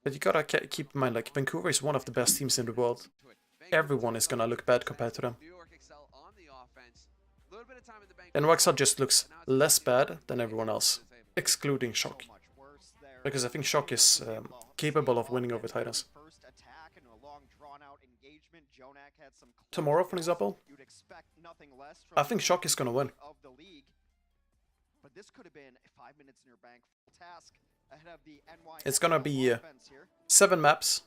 But you gotta keep in mind, like, Vancouver is one of the best teams in the world. Everyone is gonna look bad compared to them. And NYXL just looks less bad than everyone else, excluding Shock. Because I think Shock is capable of winning over Titans. Tomorrow, for example, I think Shock is gonna win. It's gonna be 7 maps,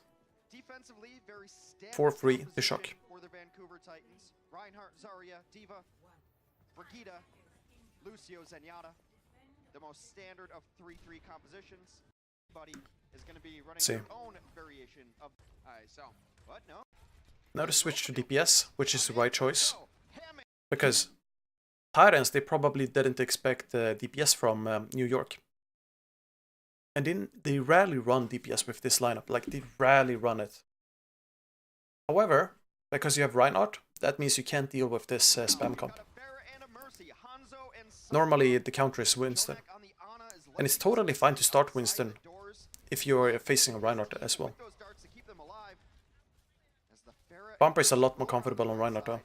4-3 to Shock. Brigida, Lucio Zenyatta, the most standard of 3-3 compositions. Buddy is going to be running their own variation of. So what? No. Now to switch to DPS, which is the right choice, because Titans, they probably didn't expect DPS from New York, and they rarely run DPS with this lineup. Like, they rarely run it. However, because you have Reinhardt, that means you can't deal with this spam comp. Normally the counter is Winston. And it's totally fine to start Winston if you're facing a Reinhardt as well. Bumper is a lot more comfortable on Reinhardt though.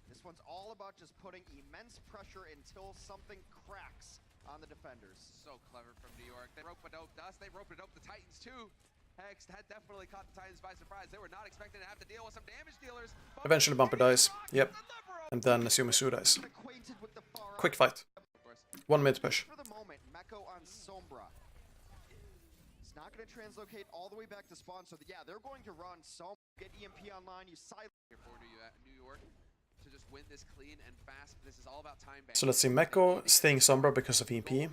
This one's all about just putting immense pressure until something cracks on the defenders. So clever from New York. They rope-a-doped us. They rope-a-doped the Titans too. Hex had definitely caught the Titans by surprise. They were not expecting to have to deal with some damage dealers. Eventually Bumper dies. Yep. And then Sumisu dies. Quick fight. 1 minute push. For the moment, Meko on Sombra. It's not going to translocate all the way back to spawn, so yeah, they're going to run Sombra, get EMP online, you silence. Here for New York to just win this clean and fast. This is all about time back. So let's see, Meko staying Sombra because of EMP.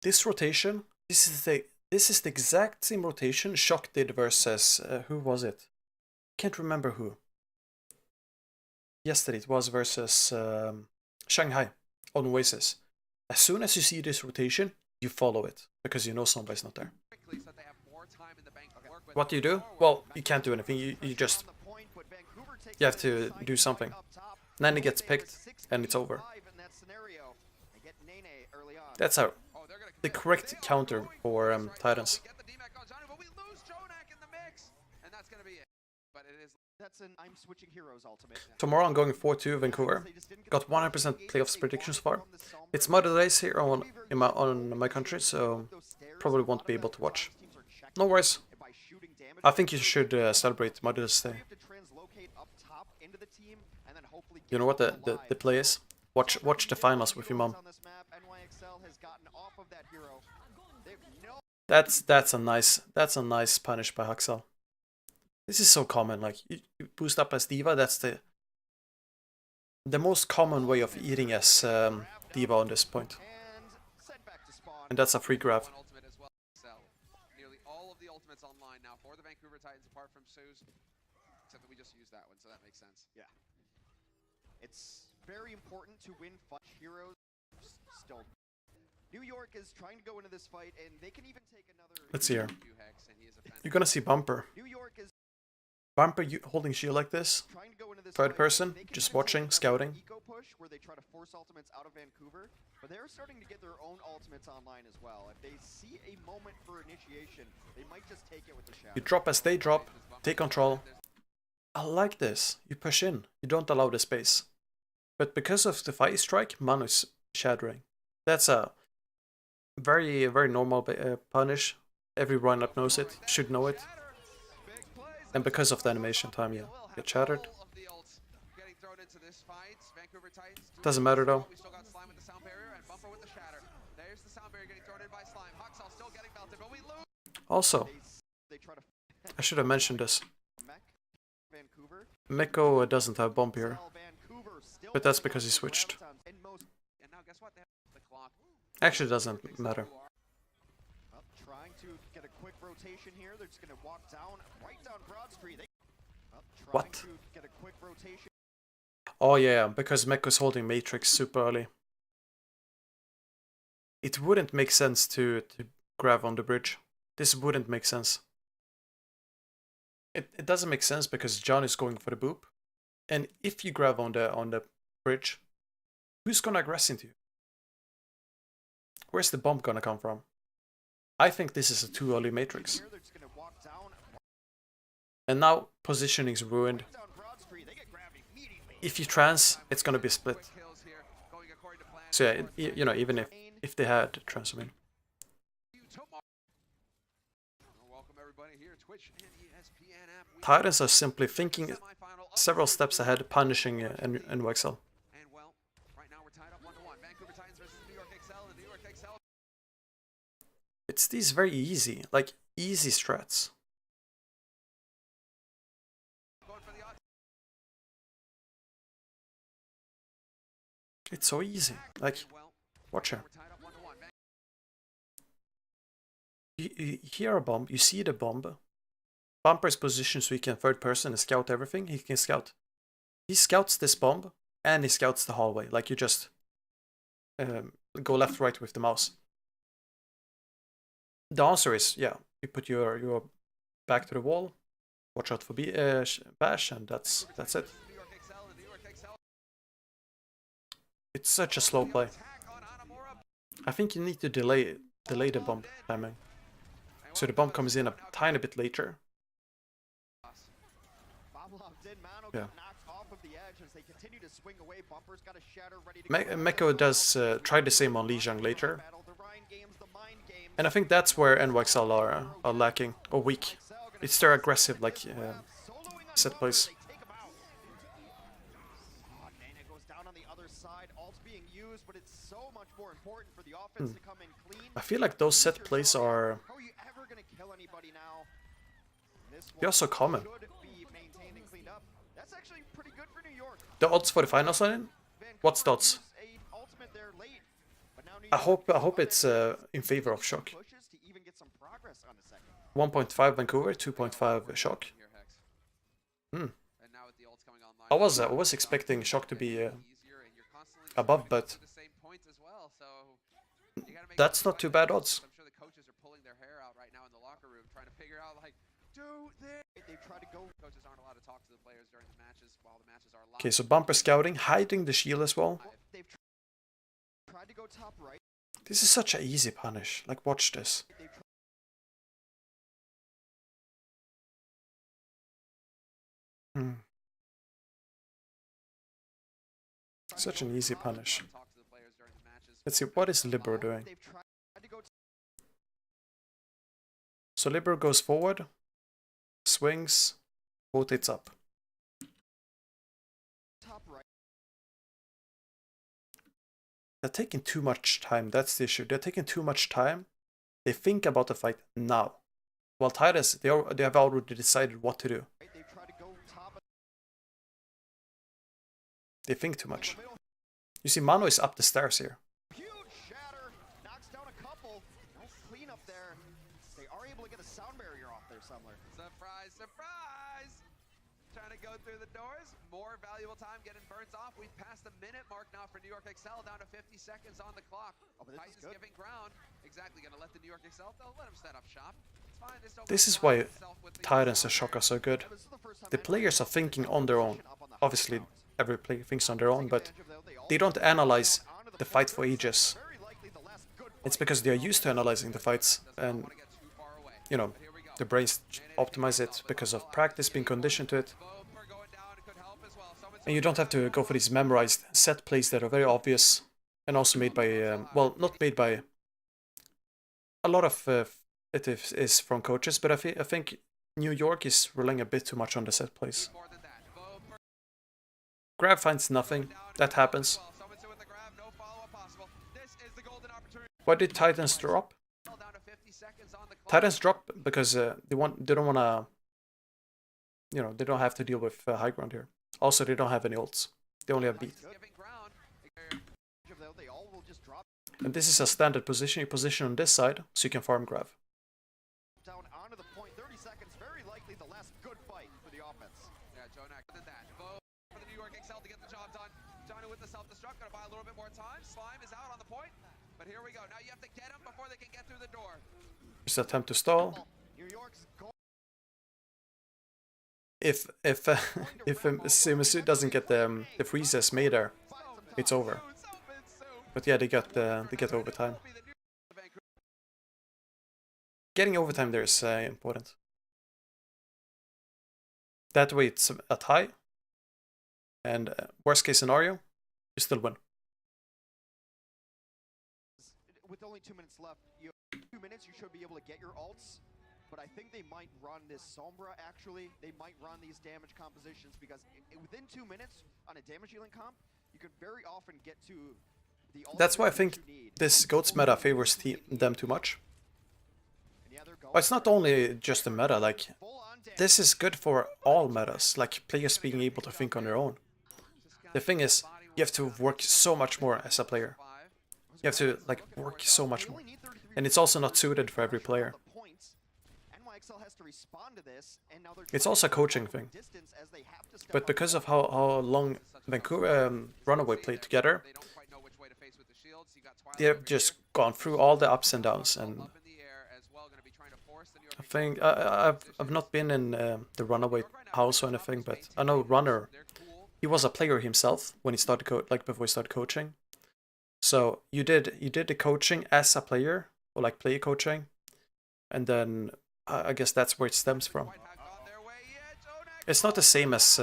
This rotation, this is the exact same rotation Shock did versus, who was it? Can't remember who. Yesterday it was versus Shanghai on Oasis. As soon as you see this rotation, you follow it, because you know somebody's not there. What do you do? Well, you can't do anything, you just... You have to do something. Then it gets picked, and it's over. That's how the correct counter for Titans. Tomorrow I'm going 4-2 Vancouver. Got 100% playoffs predictions so far. It's Mother's Days here on my country, so probably won't be able to watch. No worries. I think you should celebrate Mother's Day. You know what the play is? Watch the finals with your mom. That's a nice punish by Haxel. This is so common, like you boost up as D.Va, that's the most common way of eating as D.Va on this point. And that's a free grab. Nearly all of the ultimates online now for the Vancouver Titans apart from Sue's. Except that we just used that one, so that makes sense. Yeah. It's very important to win fight heroes still. New York is trying to go into this fight and they can even take another. Let's see here. You're gonna see Bumper. New York is Bumper holding shield like this. Third person, just watching, scouting. Eco push where they try to force ultimates out of Vancouver, but they're starting to get their own ultimates online as well. If they see a moment for initiation, they might just take it with the shadow. You drop as they drop, take control. I like this. You push in, you don't allow the space. But because of the fire strike, Manu's shattering. That's a very normal punish. Every lineup knows it, should know it. And because of the animation time, yeah, get shattered. Doesn't matter though. Also, I should have mentioned this. Meko doesn't have bomb here, but that's because he switched. Actually, doesn't matter. Trying to get a quick rotation here. They're just going to walk down, right down Broad Street. What? To get a quick rotation. Oh yeah, because Meko's holding Matrix super early. It wouldn't make sense to grab on the bridge. This wouldn't make sense. It doesn't make sense because John is going for the boop. And if you grab on the bridge, who's gonna aggress into you? Where's the bomb gonna come from? I think this is a too early Matrix. And now positioning is ruined. If you trans, it's gonna be split. So yeah, you know, even if they had trans, I mean. Titans are simply thinking several steps ahead, punishing NYXL. It's these very easy, like easy strats. It's so easy, like, watch her. You hear a bomb, you see the bomb. Bumper's position so he can third person and scout everything. He can scout. He scouts this bomb and he scouts the hallway. Like you just go left, right with the mouse. The answer is, yeah, you put your back to the wall, watch out for Bash, and that's it. It's such a slow play. I think you need to delay the bump timing. So the bump comes in a tiny bit later. Yeah. Meko does try the same on Lijiang later. And I think that's where NYXL are lacking, or weak. It's their aggressive, like, set plays. I feel like those set plays are... They're so common. The odds for the finals are in? What's the odds? I hope it's in favor of Shock. 1.5 Vancouver, 2.5 Shock. I was expecting Shock to be above, but that's not too bad odds. Okay, so bumper scouting, hiding the shield as well. This is such an easy punish. Like, watch this. Such an easy punish. Let's see, what is Libero doing? So Libero goes forward, swings, rotates up. They're taking too much time, that's the issue. They're taking too much time. They think about the fight now. While Titans, they have already decided what to do. They think too much. You see, Mano is up the stairs here. Huge shatter, knocks down a couple. No cleanup there. They are able to get a sound barrier off there somewhere. Surprise, surprise! Trying to go through the doors. More valuable time getting burnt off. We've passed the minute mark now for New York XL, down to 50 seconds on the clock. Titans giving ground. Exactly, gonna let the New York XL, they'll let him set up shop. It's fine. This is why Titans and Shock are so good. The players are thinking on their own. Obviously, every player thinks on their own, but they don't analyze the fight for ages. It's because they are used to analyzing the fights, and, you know, the brains optimize it because of practice, being conditioned to it. And you don't have to go for these memorized set plays that are very obvious, and also made by, well, not made by... A lot of it is from coaches, but I think New York is relying a bit too much on the set plays. Grab finds nothing. That happens. Why did Titans drop? Titans drop because they don't want to, you know, they don't have to deal with high ground here. Also, they don't have any ults. They only have beat. And this is a standard position. You position on this side so you can farm Grav. Down onto the point, 30 seconds, very likely the last good fight for the offense. Yeah, Jonak did that. For the New York XL to get the job done. Johnny with the self-destruct, gonna buy a little bit more time. Slime is out on the point, but here we go. Now you have to get him before they can get through the door. Just attempt to stall. If Simusu doesn't get the freezes made there, it's over. But yeah, they get overtime. Getting overtime there is important. That way it's a tie, and worst case scenario, you still win. With only 2 minutes left, you have 2 minutes, you should be able to get your ults. But I think they might run this Sombra, actually. They might run these damage compositions, because within 2 minutes on a damage healing comp, you could very often get to the ult. That's why I think this GOATS meta favors them too much. But it's not only just the meta, like, this is good for all metas, like players being able to think on their own. The thing is, you have to work so much more as a player. You have to, like, work so much more. And it's also not suited for every player. It's also a coaching thing. But because of how long Vancouver Runaway played together, they've just gone through all the ups and downs. And I think I've not been in the Runaway house or anything, but I know Runner, he was a player himself when he started before he started coaching. So you did the coaching as a player, or like player coaching, and then I guess that's where it stems from. It's not the same as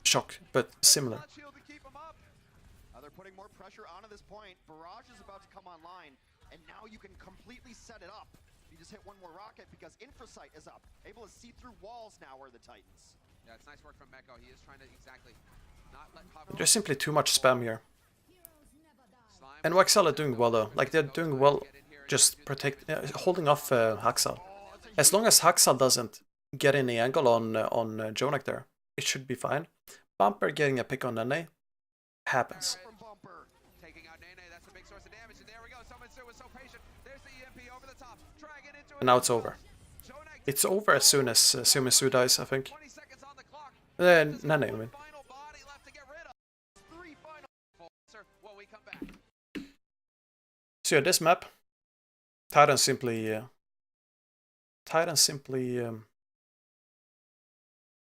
Shock, but similar. They're putting more pressure onto this point. Barrage is about to come online, and now you can completely set it up. You just hit one more rocket because Infrasight is up, able to see through walls now where the Titans. Yeah, it's nice work from Meko. He is trying to not let Pop. There's simply too much spam here. NYXL are doing well though. Like they're doing well, just holding off Haxal. As long as Haxal doesn't get any angle on Jonak there, it should be fine. Bumper getting a pick on Nene happens. And now it's over. It's over as soon as Sumisu dies, I think. Nene, I mean. So yeah, this map, Titans simply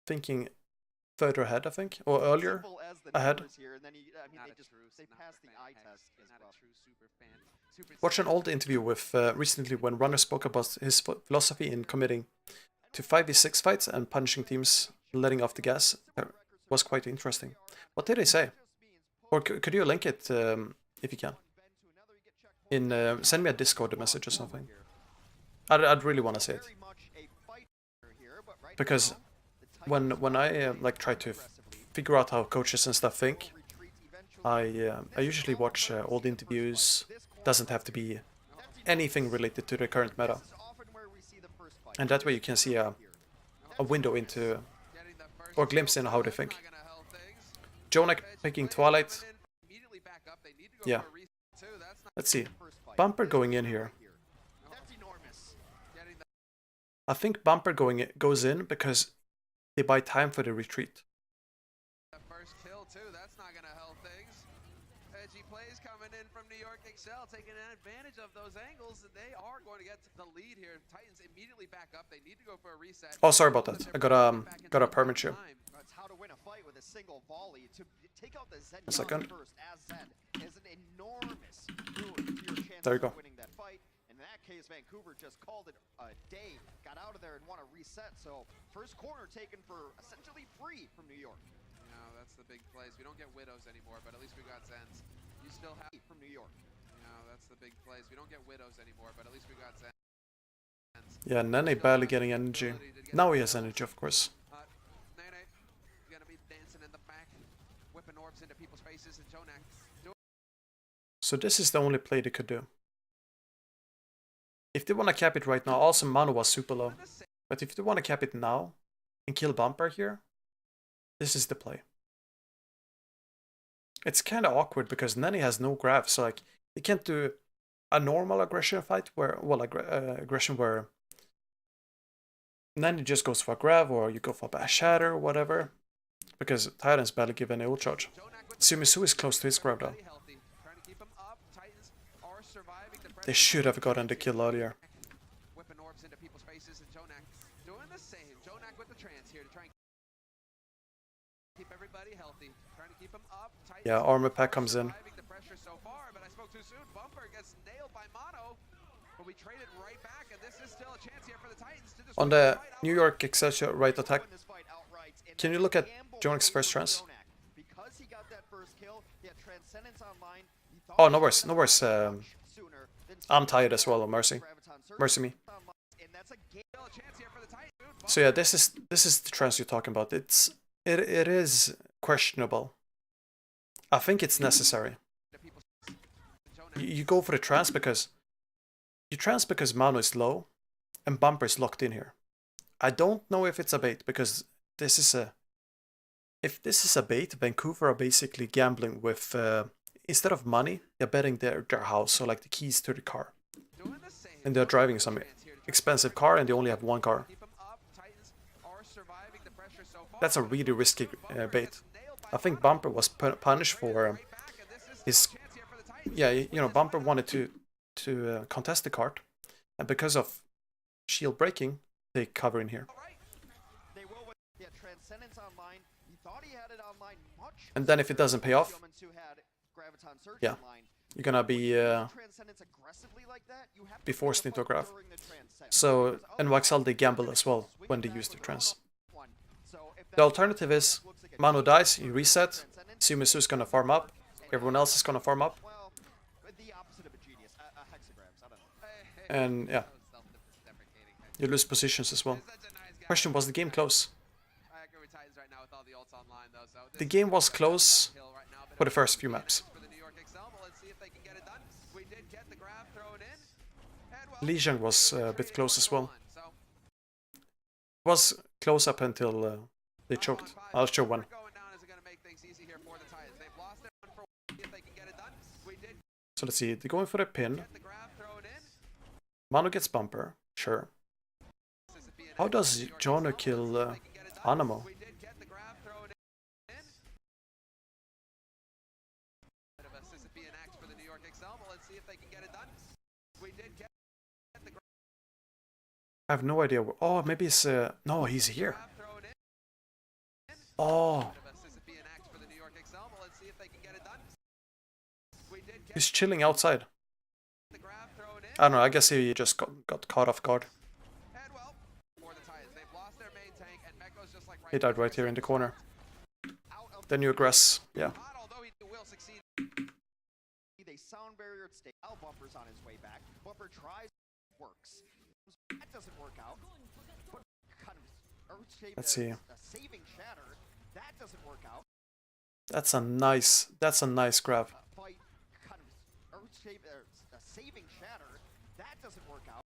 thinking further ahead, I think, or earlier ahead. Watch an old interview with recently when Runner spoke about his philosophy in committing to 5v6 fights and punishing teams letting off the gas. Was quite interesting. What did he say? Or could you link it if you can? Send me a Discord message or something. I'd really want to see it, because when I like try to figure out how coaches and stuff think, I usually watch old interviews. Doesn't have to be anything related to the current meta, and that way you can see a window into or glimpse into how they think. Jonak picking Twilight. Yeah. Let's see. Bumper going in here. I think Bumper goes in because they buy time for the retreat. First kill too. That's not gonna help things. Edgy plays coming in from NYXL, taking advantage of those angles, and they are going to get the lead here. Titans immediately back up. They need to go for a reset. Oh, sorry about that. I got a permit here. That's how to win a fight with a single volley. To take out the Zen a second. first as Zen is an enormous boon to your chances There you go. of winning that fight. In that case, Vancouver just called it a day, got out of there and won a reset. So first corner taken for essentially free from New York. No, that's the big plays. We don't get Widows anymore, but at least we got Zens. You still have From New York. No, that's the big plays. We don't get Widows anymore, but at least we got Zens. Yeah, Nene barely getting energy. Now he has energy, of course. Nene gonna be dancing in the back, whipping orbs into people's faces, and Jonak. So this is the only play they could do. If they want to cap it right now, also Mano was super low. But if they want to cap it now and kill Bumper here, this is the play. It's kind of awkward because Nene has no grav, so like they can't do a normal aggression fight where, well, aggression where Nene just goes for a grav or you go for a bash shatter or whatever, because Titans barely give any ult charge. Sumisu is close to his grav though. They should have gotten the kill earlier. Whipping orbs into people's faces, and Jonak doing the same. Jonak with the trance here to try and keep everybody healthy. Trying to keep them up. Yeah, armor pack comes in. The pressure so far, but I spoke too soon. Bumper gets nailed by Mono, but we traded right back, and this is still a chance here for the Titans to On the New York XL right attack, can you look at Jonak's first trance? Because he got that first kill, he had Transcendence online. Oh, no worries, no worries. I'm tired as well, mercy. Mercy me. So yeah, this is the trance you're talking about. It is questionable. I think it's necessary. You go for the trance because Mano is low and Bumper is locked in here. I don't know if it's a bait because this is a. If this is a bait, Vancouver are basically gambling with. Instead of money, they're betting their house, so like the keys to the car. And they're driving some expensive car and they only have one car. That's a really risky bait. I think Bumper was punished for his... Yeah, you know, Bumper wanted to contest the cart. And because of shield breaking, they cover in here. And then if it doesn't pay off, Graviton Surge Yeah. line. You're gonna be Transcendence aggressively like that, you have to be play forced the into a fight grab. during the transcend. So Because NYXL they otherwise, gamble you're as gonna well swing when they back use their with trans. one. So if The that alternative is looks like a Mano decent dies, you for reset, Transcendence, Sumisu's gonna farm up, everyone else is gonna farm up, well, the opposite of a genius, a hexagrams, I don't know. and yeah, you lose positions as well. Question, was the game close? The game was close for the first few maps. Lijiang was a bit close as well. Was close up until they choked. I'll show one. So let's see, they're going for the pin. Mano gets bumper, sure. How does Jono kill Anamo? I have no idea. Oh, maybe it's... no, he's here. Oh. He's chilling outside. I don't know, I guess he just got caught off guard. He died right here in the corner. Then you aggress, yeah. They sound barrier stay. Bumper's on his way back. Bumper tries, works. That doesn't work out. But kind of Let's see. A saving shatter. That doesn't work out. That's a nice grab. Fight kind of a saving shatter. That doesn't work out.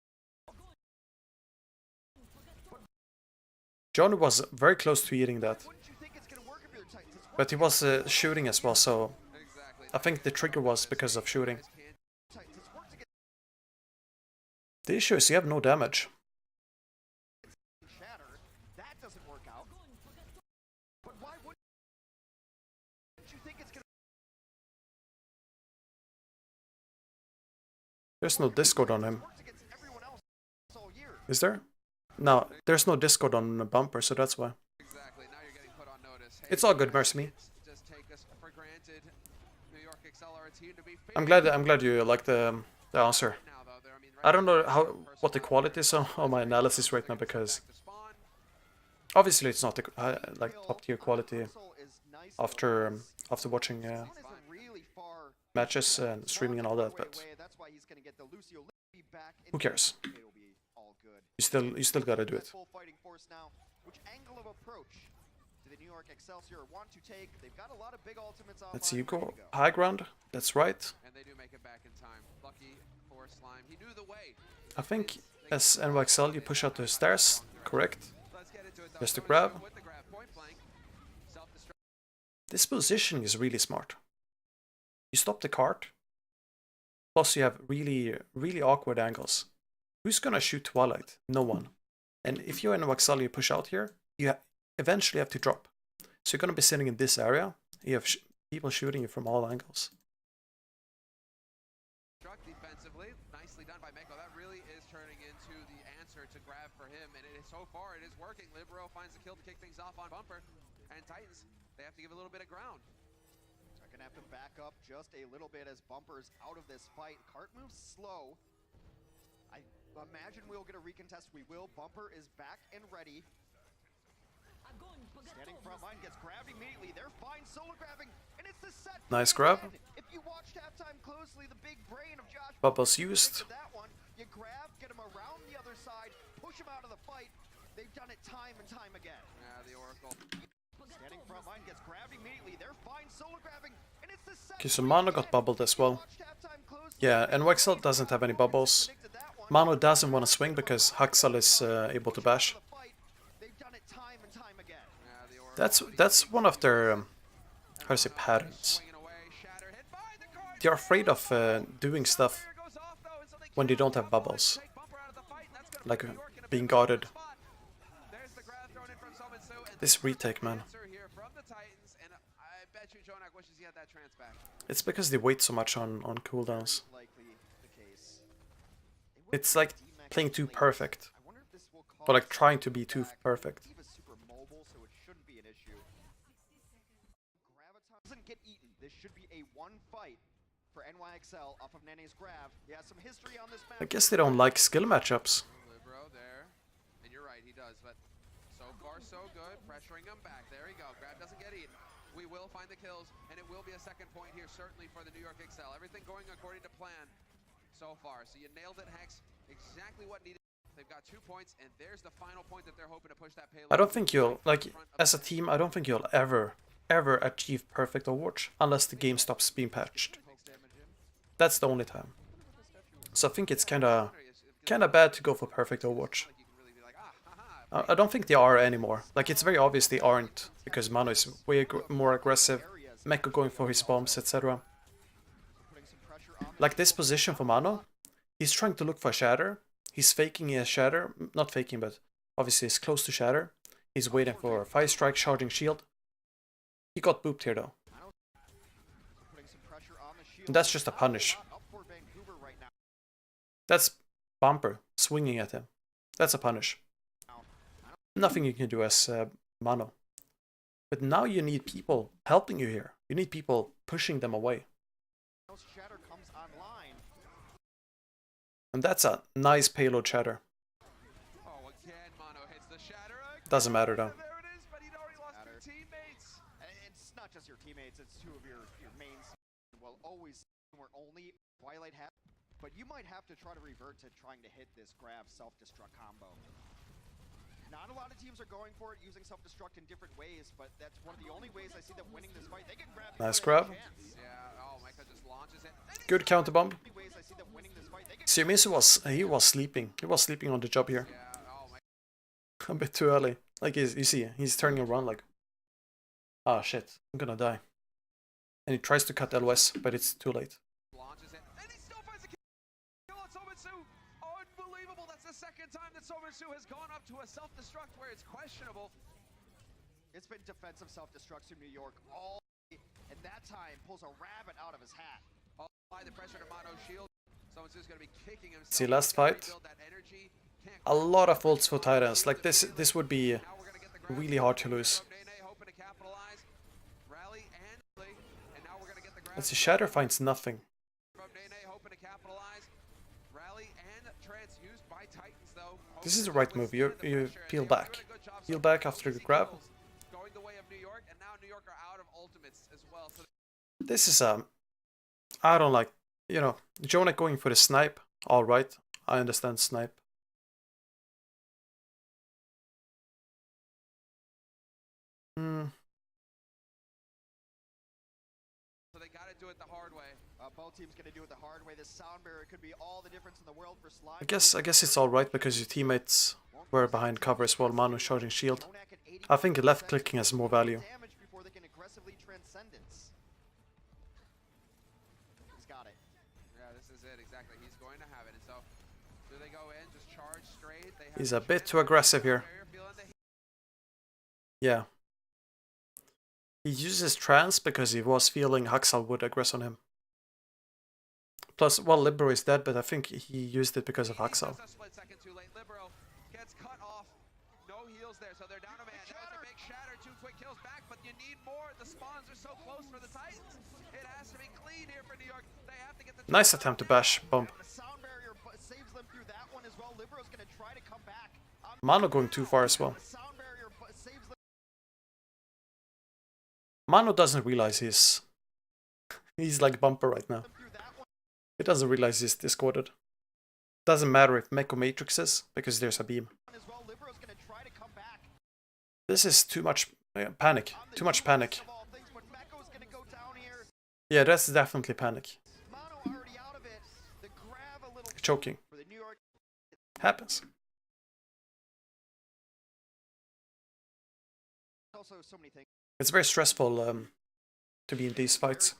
John was very close to eating that. But he was shooting as well, so I think the trigger was because of shooting. The issue is you have no damage. There's no Discord on him. Is there? No, there's no Discord on the bumper, so that's why. It's all good, mercy me. I'm glad you like the answer. I don't know what the quality is on my analysis right now, because obviously it's not the like top tier quality after watching matches and streaming and all that, but who cares? You still gotta do it. Let's see, you go high ground. That's right. I think as NYXL you push out the stairs, correct? Just to grab. This position is really smart. You stop the cart, plus you have really awkward angles. Who's gonna shoot Twilight? No one. And if you're NYXL you push out here, you eventually have to drop. So you're gonna be sitting in this area. You have people shooting you from all angles. Defensively, nicely done by Meko. That really is turning into the answer to grab for him, and so far it is working. Libero finds the kill to kick things off on Bumper, and Titans, they have to give a little bit of ground. They're gonna have to back up just a little bit as Bumper's out of this fight. Cart moves slow. I imagine we'll get a recontest. We will. Bumper is back and ready. Standing front line, gets grabbed immediately. They're fine solo grabbing, and it's the set. Nice grab. If you watched halftime closely, the big brain of Josh Bubbles used. that one. You grab, get him around the other side, push him out of the fight. They've done it time and time again. Yeah, the Oracle. Standing front line, gets grabbed immediately. They're fine solo grabbing, and it's the set. Okay, so Mano got bubbled as well. Yeah, and NYXL doesn't have any bubbles. Mano doesn't want to swing because Haxal is able to bash. That's one of their how to say patterns. They're afraid of doing stuff when they don't have bubbles, like being guarded. This retake, man. It's because they wait so much on cooldowns. It's like playing too perfect, but like trying to be too perfect. doesn't get eaten. This should be a one fight for NYXL off of Nene's grab. He has some history on this map. I guess they don't like skill matchups. Libero there, and you're right, he does, but so far so good, pressuring him back. There you go, grab doesn't get eaten. We will find the kills, and it will be a second point here, certainly for the New York XL. Everything going according to plan so far. So you nailed it, Hex. Exactly what needed. They've got 2 points, and there's the final point that they're hoping to push that payload. I don't think you'll, like, as a team, I don't think you'll ever achieve perfect Overwatch unless the game stops being patched. That's the only time. So I think it's kinda bad to go for perfect Overwatch. I don't think they are anymore. Like, it's very obvious they aren't, because Mano is way more aggressive, Meko going for his bombs, etc. Like this position for Mano, he's trying to look for a shatter. He's faking a shatter, not faking, but obviously he's close to shatter. He's waiting for a 5-strike charging shield. He got booped here though. And that's just a punish. That's Bumper swinging at him. That's a punish. Nothing you can do as Mano. But now you need people helping you here. You need people pushing them away. And that's a nice payload shatter. Oh, again, Mano hits the shatter. Doesn't matter though. There it is, but he'd already lost 2 teammates. And it's not just your teammates, it's 2 of your mains. Will always where only Twilight has. But you might have to try to revert to trying to hit this grab self-destruct combo. Not a lot of teams are going for it, using self-destruct in different ways, but that's one of the only ways I see them winning this fight. They can grab. Nice grab. Yeah, oh, Micah just launches it. Good counter bomb. Siomizu was sleeping. He was sleeping on the job here. Yeah, oh my. A bit too early. Like you see, he's turning around like, ah shit, I'm gonna die. And he tries to cut LOS, but it's too late. Launches it, and he still finds a kill on Somitsu. Unbelievable! That's the second time that Somitsu has gone up to a self-destruct where it's questionable. It's been defensive self-destructs in New York all day, and that time pulls a rabbit out of his hat. Apply the pressure to Mano's shield. Somitsu's gonna be kicking himself. See last fight. A lot of ults for Titans. Like this would be really hard to lose. Let's see, Shatter finds nothing. This is the right move. You peel back. Peel back after the grab. This is I don't like, you know, Jonah going for the snipe. Alright, I understand snipe. So they gotta do it the hard way. Both teams gonna do it the hard way. This sound barrier could be all the difference in the world for Slime. I guess it's alright because your teammates were behind cover as well. Manu charging shield. I think left clicking has more value. Before they can aggressively transcendence. He's got it. Yeah, this is it exactly. He's going to have it. And so, do they go in, just charge straight? They have He's a bit too aggressive here. Yeah. He uses trance because he was feeling Haxal would aggress on him. Plus, well, Libero is dead, but I think he used it because of Haxal. Libero gets cut off. No heals there, so they're down a man. That was a big shatter. 2 quick kills back, but you need more. The spawns are so close for the Titans. It has to be clean here for New York. They have to get the Nice attempt to bash bump. The sound barrier saves them through that one as well. Libero's gonna try to come back. Mano going too far as well. The sound barrier saves them. Mano doesn't realize he's like Bumper right now. He doesn't realize he's discorded. Doesn't matter if Meko matrixes, because there's a beam. This is too much panic. Too much panic. Yeah, that's definitely panic. Choking. Happens. It's very stressful to be in these fights,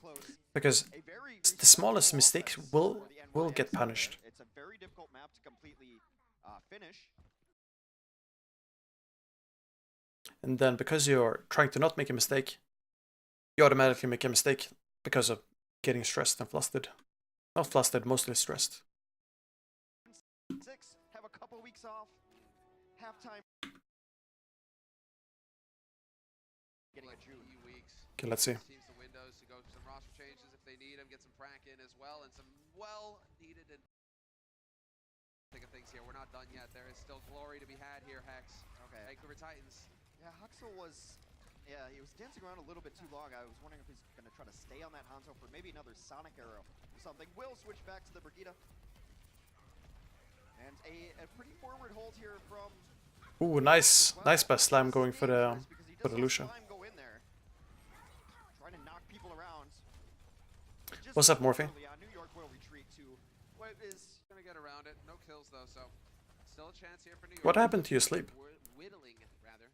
because the smallest mistake will get punished. It's a very difficult map to completely finish. And then because you're trying to not make a mistake, you automatically make a mistake because of getting stressed and flustered. Not flustered, mostly stressed. 6 have a couple weeks off. Halftime. Getting a June. Okay, let's see. get some frack in as well, and some well-needed and think of things here. We're not done yet. There is still glory to be had here, Hex. Okay. Vancouver Titans. Yeah, Huxel was... Yeah, he was dancing around a little bit too long. I was wondering if he's going to try to stay on that Hanzo for maybe another Sonic arrow or something. Will switch back to the Brigitte. And a pretty forward hold here from... Ooh, nice best Slime going for the Lucian. Go in there, trying to knock people around. What's up, Morphe? New York will retreat to what is Gonna get around it. No kills though, so still a chance here for New York. What happened to your sleep? Whittling, rather.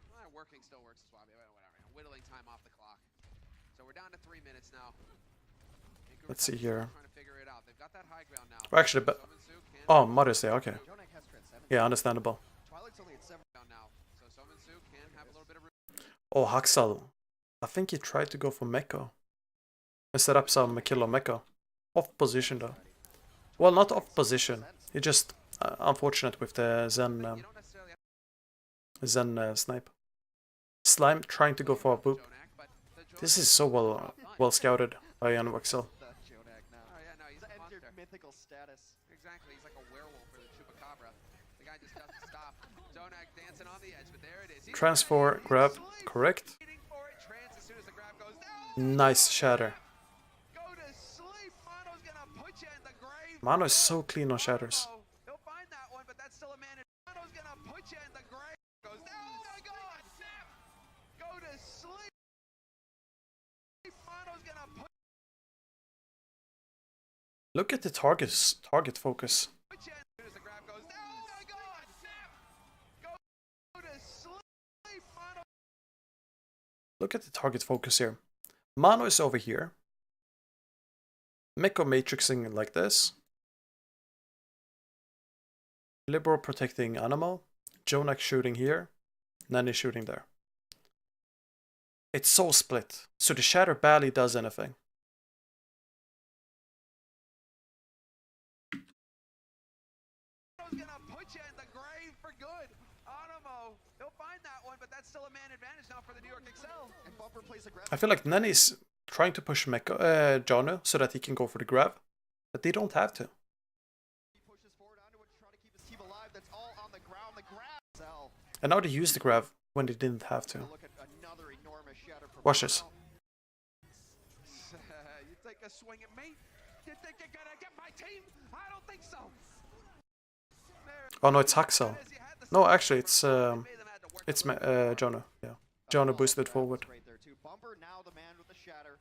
Well, working still works as well. Whatever. Whittling time off the clock. So we're down to 3 minutes now. Let's see here. Trying to figure it out. They've got that high ground now. Well, actually, but oh, Mother's Day. Okay. Jonak has transcendence. Yeah, understandable. Twilight's only at 7 now, so Sominsu can have a little bit of room. Oh, Haxal. I think he tried to go for Meko. And set up some kill on Meko. Off position though. Well, not off position. He just unfortunate with the Zen snipe. Slime trying to go for a boop. This is so well scouted by NYXL. mythical status. Exactly, he's like a werewolf or the chupacabra. The guy just doesn't stop. Zonak dancing on the edge, but there it is. Transfer, grab, correct. Nice shatter. Mano is so clean on shatters. He'll find that one, but that's still a man. Mano's gonna put you in the grave. Goes, oh my God! Go to sleep. Mano's gonna put. Look at the target focus. Look at the target focus here. Mano is over here. Meko matrixing like this. Libero protecting Animo. Jonak shooting here. Nanny shooting there. It's so split. So the shatter barely does anything. Gonna put you in the grave for good. Animo, he'll find that one, but that's still a man advantage now for the New York NYXL. And Bumper plays aggressive. I feel like Nanny's trying to push Meko, Jono so that he can go for the grab, but they don't have to. He pushes forward onto it to try to keep his team alive. That's all on the ground. The grab. And now they use the grab when they didn't have to. Look at another enormous shatter from Watch this. You take a swing at me? You think you're gonna get my team? I don't think so. Oh no, it's Haxel. No, actually, it's Jono. Yeah, Jono boosted forward. Right there too. Bumper now the man with the shatter.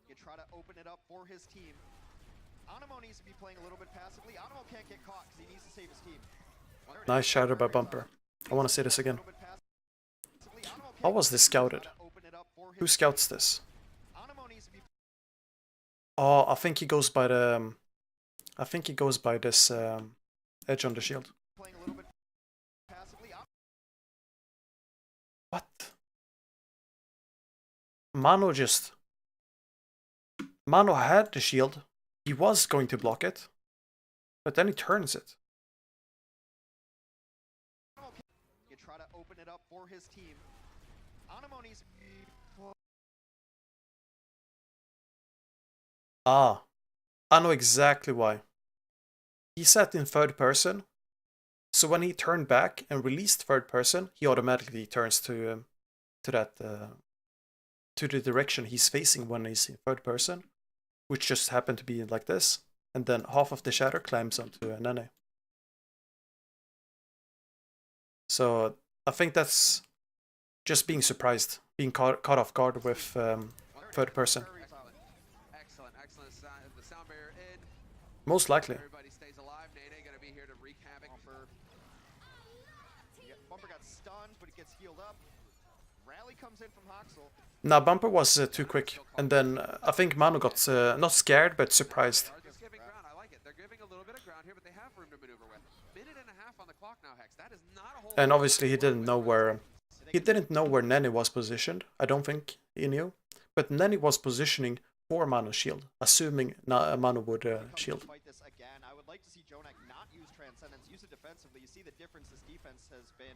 You try to open it up for his team. Animo needs to be playing a little bit passively. Animo can't get caught because he needs to save his team. Nice shatter by Bumper. I want to see this again. How was this scouted? Who scouts this? Oh, I think he goes by the. I think he goes by this edge on the shield. What? Mano had the shield. He was going to block it, but then he turns it. You try to open it up for his team. Animo needs. Ah, I know exactly why. He sat in third person, so when he turned back and released third person, he automatically turns to the direction he's facing when he's in third person, which just happened to be like this, and then half of the shatter climbs onto Nene. So I think that's just being surprised, being caught off guard with third person. Excellent. The sound barrier in. Most likely. Everybody stays alive. Nene gonna be here to wreak havoc. Bumper got stunned, but he gets healed up. Rally comes in from Haxel. Nah, Bumper was too quick, and then I think Manu got not scared but surprised. They're giving ground. I like it. They're giving a little bit of ground here, but they have room to maneuver with. Minute and a half on the clock now, Hex. That is not a whole. And obviously he didn't know where Nenny was positioned. I don't think he knew, but Nenny was positioning for Manu's shield, assuming Manu would shield. Fight this again. I would like to see Jonak not use Transcendence, use it defensively. You see the difference this defense has been,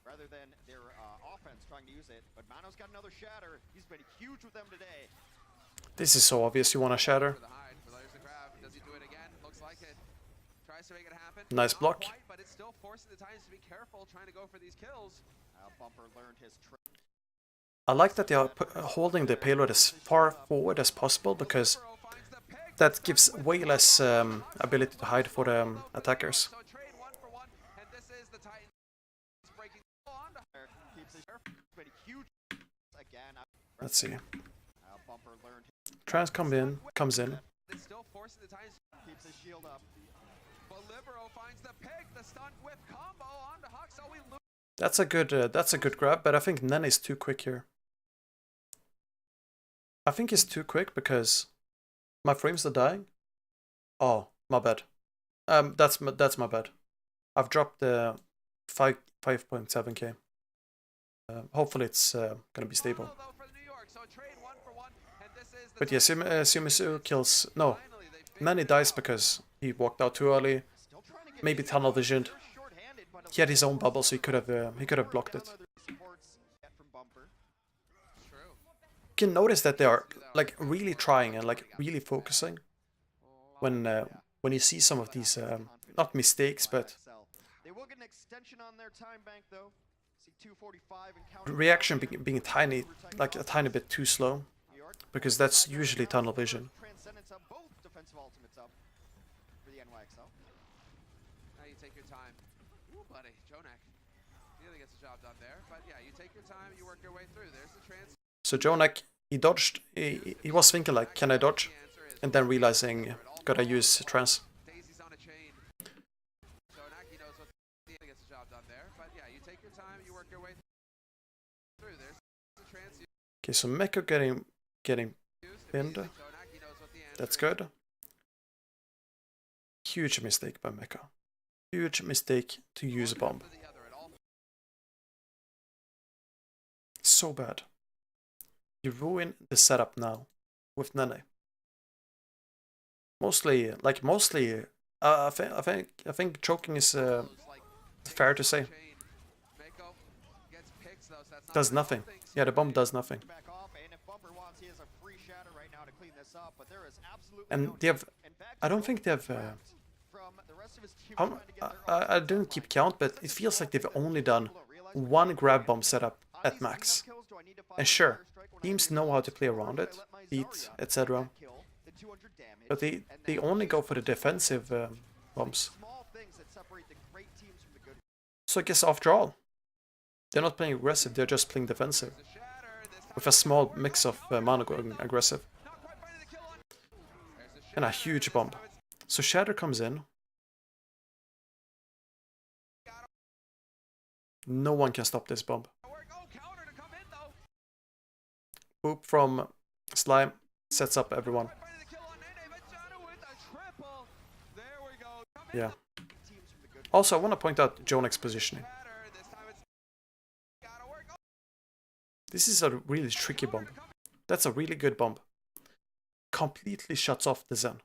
rather than their offense trying to use it. But Mano's got another shatter. He's been huge with them today. This is so obvious you want to shatter. For the hide. There's the grab. Does he do it again? Looks like it. Tries to make it happen. Nice Not block. quite, but it's still forcing the Titans to be careful trying to go for these kills. Bumper learned his trick. I like that they are holding the payload as far forward as possible, because Libero finds the pick. that gives way less ability to hide for the attackers. So a trade 1-for-1, and this is the Titans breaking on. Keeps his but huge again. Let's see. Bumper learned Trans comes in. It's still forcing the Titans. keeps his shield up. But Libero finds the pick, the stun whip combo onto Huck, so we lose. That's a good grab, but I think Nen is too quick here. I think he's too quick because my frames are dying. Oh, my bad. That's my bad. I've dropped the 5.7k. Hopefully it's gonna be stable. But yes, Sumisu kills. No, Nani dies because he walked out too early. Maybe tunnel visioned. He had his own bubble, so he could have blocked it. You can notice that they are like really trying and like really focusing when you see some of these not mistakes, but They will get an extension on their time bank though. See 245 and counting. reaction being tiny, like a tiny bit too slow, because that's usually tunnel vision. Transcendence up, both defensive ultimates up for the NYXL. Now you take your time. Ooh, buddy, Jonak nearly gets the job done there. But yeah, you take your time, you work your way through. There's the trans. So Jonak, he dodged. He was thinking like, can I dodge? And then realizing, gotta use trans. Daisy's on a chain. Jonak, he knows what he gets the job done there. But yeah, you take your time, you work your way through. There's the trans. Okay, so Meko getting pinned. Jonak, he knows what the answer That's is. good. Huge mistake by Meko. Huge mistake to use a bomb. For the other at all. So bad. You ruin the setup now with Nene. Mostly, I think choking is fair to say. Mako gets picks, though, so that's not Does gonna nothing. help things. Yeah, the bomb does nothing. Back off, and if Bumper wants, he has a free shatter right now to clean this up. But there is absolutely And no they have. in fact, I don't think they have. from the rest of his team How, trying to get their I didn't keep count, but it feels like they've only done one grab bomb setup at max. And sure, teams know how to play around it, beat, etc. But they only go for the defensive bombs. Small things that separate the great teams from the good. So I guess after all, they're not playing aggressive, they're just playing defensive. The shatter, this time With a small mix of mana going aggressive. not quite finding the kill on. There's the And a shatter, huge this bomb. time it's So Shatter comes in. No one can stop this bomb. gonna work. Oh, counter to come in, though. Boop from Slime sets up everyone. Quite finding the kill on Nene, Machado with a triple. There we go. Come in, Yeah. Teams from the good. Also, I want to point out Jonek's positioning. shatter, this time it's gotta work. Oh, This is a really tricky bomb. That's a really good bomb. Completely shuts off the Zen.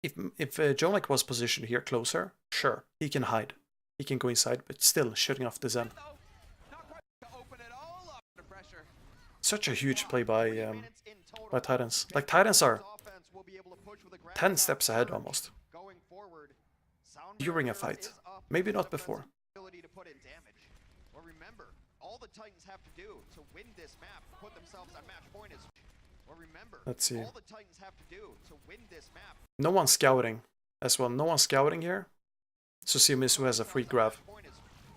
If Jonek was positioned here closer, sure, he can hide. He can go inside, but still shutting off the Zen. though. Not quite to open it all up under pressure. Such a huge play by Minutes in total. Titans. Like Titans are Offense will be able to push with a grab 10 shot steps ahead surge. almost. Going forward, Sound During a Barrier fight. is up. Maybe not Defensive before. ability to put in damage. Well, remember, all the Titans have to do to win this map, to put themselves on match point is. Well, remember, Let's see. all the Titans have to do to win this map. No one's scouting as well. No one's scouting here. So Shimizu has a free grab. Match point is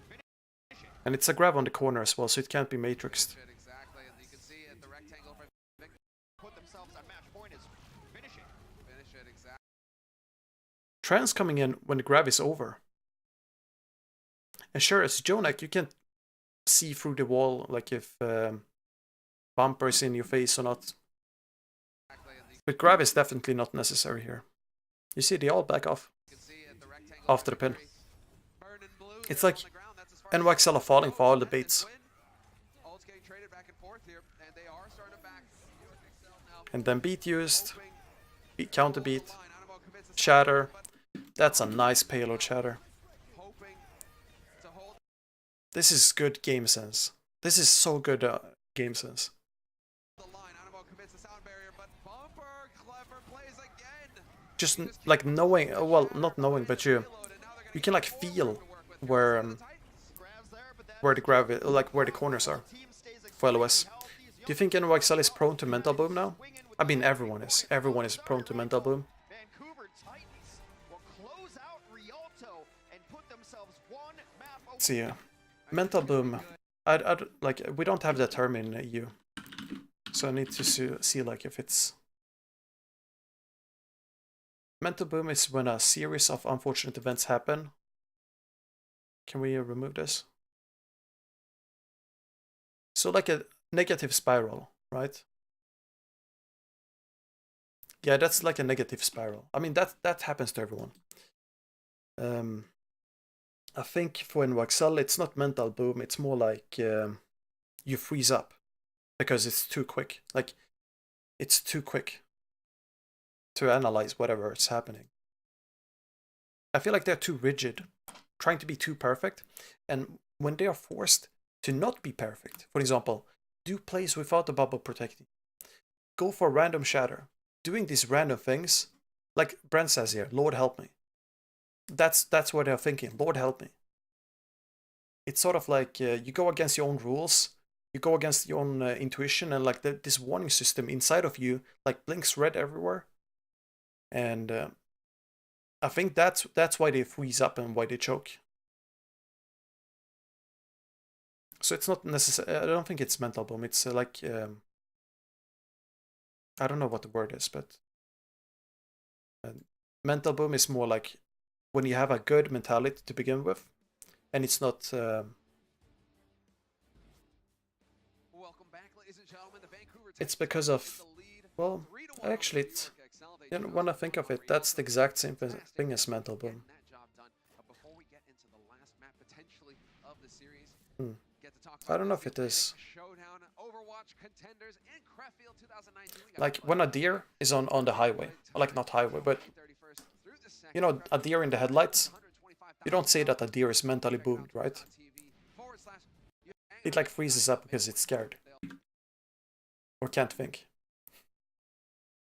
finish it. And it's a grab on the corner as well, so it can't be matrixed. Shit, exactly. And you can see at the rectangle from Vic, Put themselves on match point is finish it. finish it exactly. Trans coming in when the grab is over. And sure, as Jonak, you can see through the wall, like if bumper is in your face or not. And you But grab is definitely not necessary here. You see, they all back off. can see at the rectangle After the pin. Burning blue It's there like on the ground. That's as far as NYXL are falling for all the That's baits. win. Ult's getting traded back and forth here, and they are starting to back NYXL now. And then beat used, Hoping counter to hold beat, the line. Animo commits a shatter. but That's a nice payload shatter. hoping to hold This is good game sense. This is so good game sense. the line. Animo just like knowing, well, not knowing, but you can like feel where the grab, like where the corners are for LOS. Do you think NYXL is prone to mental boom now? I mean, everyone is. Everyone is prone to mental boom. Vancouver Titans will close out Rialto and put themselves one map away. See, mental boom. I like, we don't have that term in EU, so I need to see like if it's. Mental boom is when a series of unfortunate events happen. Can we remove this? So like a negative spiral, right? Yeah, that's like a negative spiral. I mean, that happens to everyone. I think for NYXL, it's not mental boom. It's more like you freeze up because it's too quick. Like, it's too quick to analyze whatever is happening. I feel like they're too rigid, trying to be too perfect. And when they are forced to not be perfect, for example, do plays without the bubble protecting, go for random shatter, doing these random things, like Brent says here, Lord help me. That's what they're thinking, Lord help me. It's sort of like you go against your own rules, you go against your own intuition, and like this warning system inside of you like blinks red everywhere. And I think that's why they freeze up and why they choke. So it's not necessary. I don't think it's mental boom. It's like I don't know what the word is, but mental boom is more like when you have a good mentality to begin with, and it's not. It's because of, well, actually, it's, you know, when I think of it, that's the exact same thing as mental boom. I don't know if it is. Like when a deer is on the highway, like not highway, but you know, a deer in the headlights, you don't say that a deer is mentally boomed, right? It like freezes up because it's scared or can't think.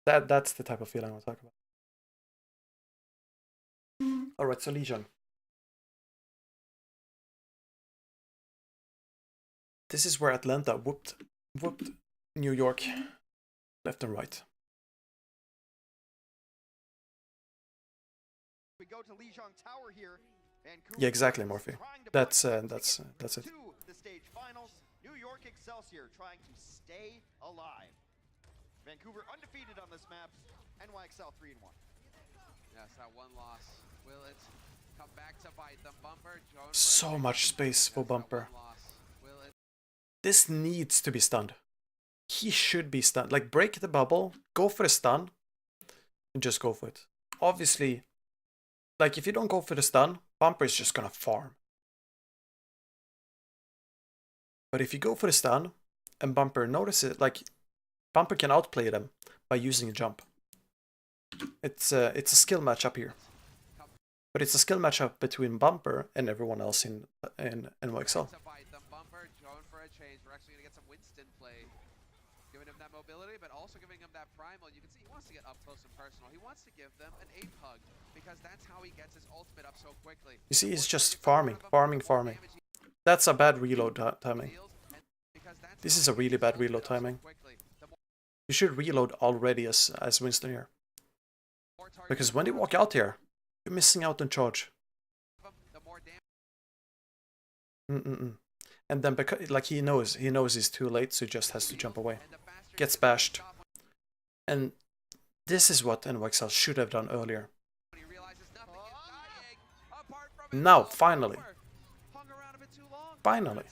That's the type of feeling I'm talking about. All right, so Legion. This is where Atlanta whooped New York left and right. We go to Legion Tower here. Vancouver Yeah, exactly, Morphe. That's it. The stage finals. New York Excelsior trying to stay alive. Vancouver undefeated on this map. NYXL 3-1. Yes, that one loss. Will it come back to bite them? Bumper. So much space for Bumper. This needs to be stunned. He should be stunned. Like, break the bubble, go for the stun, and just go for it. Obviously, like, if you don't go for the stun, Bumper is just gonna farm. But if you go for the stun, and Bumper notices, like, Bumper can outplay them by using a jump. It's a skill matchup here. But it's a skill matchup between Bumper and everyone else in NYXL. Giving him that mobility, but also giving him that primal. You can see he wants to get up close and personal. He wants to give them an ape hug because that's how he gets his ultimate up so quickly. You see, he's just farming. That's a bad reload timing. This is a really bad reload timing. You should reload already as Winston here. Because when they walk out here, you're missing out on charge. And then because like he knows he's too late, so he just has to jump away. Gets bashed. And this is what NYXL should have done earlier. Now, finally. Finally.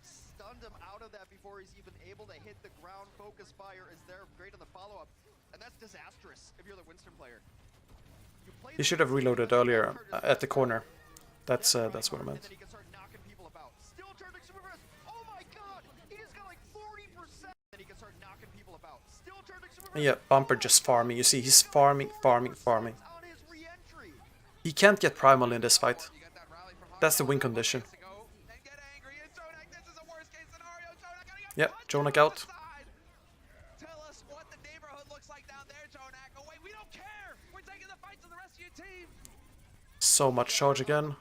Stunned him out of that before he's even able to hit the ground. Focus fire is there, great on the follow-up. And that's disastrous if you're the Winston player. He should have reloaded earlier at the corner. That's what I meant. Yeah, Bumper just farming. You see, he's farming. He can't get primal in this fight. That's the win condition. Yep, Jonak out. Tell us what the neighborhood looks like down there, Jonak. Oh wait, we don't care. We're taking so much charge again.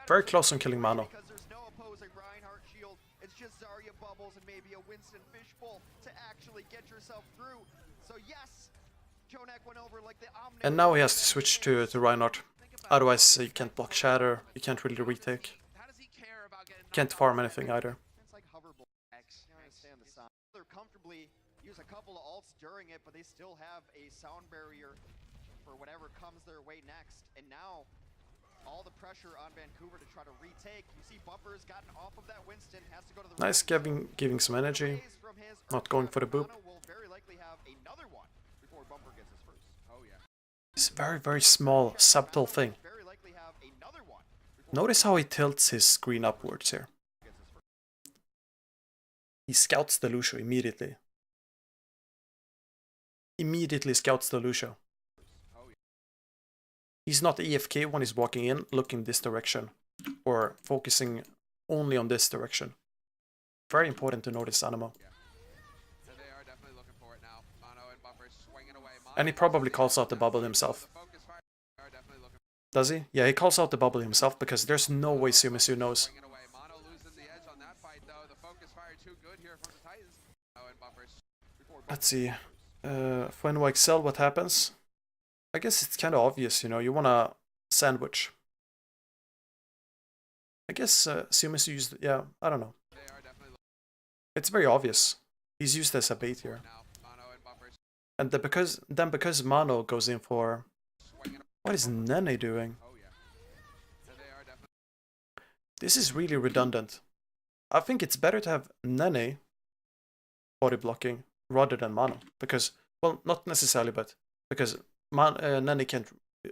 Very close on killing Mano. Because there's no opposing Reinhardt shield. It's just Zarya bubbles and maybe a Winston fishbowl to actually get yourself through. So yes, Jonak went over like the Omni. And now he has to switch to Reinhardt. Otherwise you can't block Shatter, you can't really retake. Can't farm anything either. It's like hoverboard. You understand the sound. They're comfortably use a couple of ults during it, but they still have a sound barrier for whatever comes their way next. And now all the pressure on Vancouver to try to retake. You see Bumper's gotten off of that Winston, has to go to the Nice, giving some energy. Not going for the boop. Will very likely have another one before Bumper gets his first. Oh yeah. It's a very, very small, subtle thing. Very likely have another one. Notice how he tilts his screen upwards here. He scouts the Lucio immediately. Immediately scouts the Lucio. He's not AFK when he's walking in, looking this direction. Or focusing only on this direction. Very important to notice Animo. And he probably calls out the bubble himself. Does he? Yeah, he calls out the bubble himself because there's no way Sumisu knows. Let's see. For NYXL, what happens? I guess it's kind of obvious, you know, you want a sandwich. I guess Sumisu used, yeah, I don't know. It's very obvious. He's used as a bait here. And because Mano goes in for... What is Nene doing? This is really redundant. I think it's better to have Nene body blocking rather than Mano. Because, well, not necessarily, but because Nene can't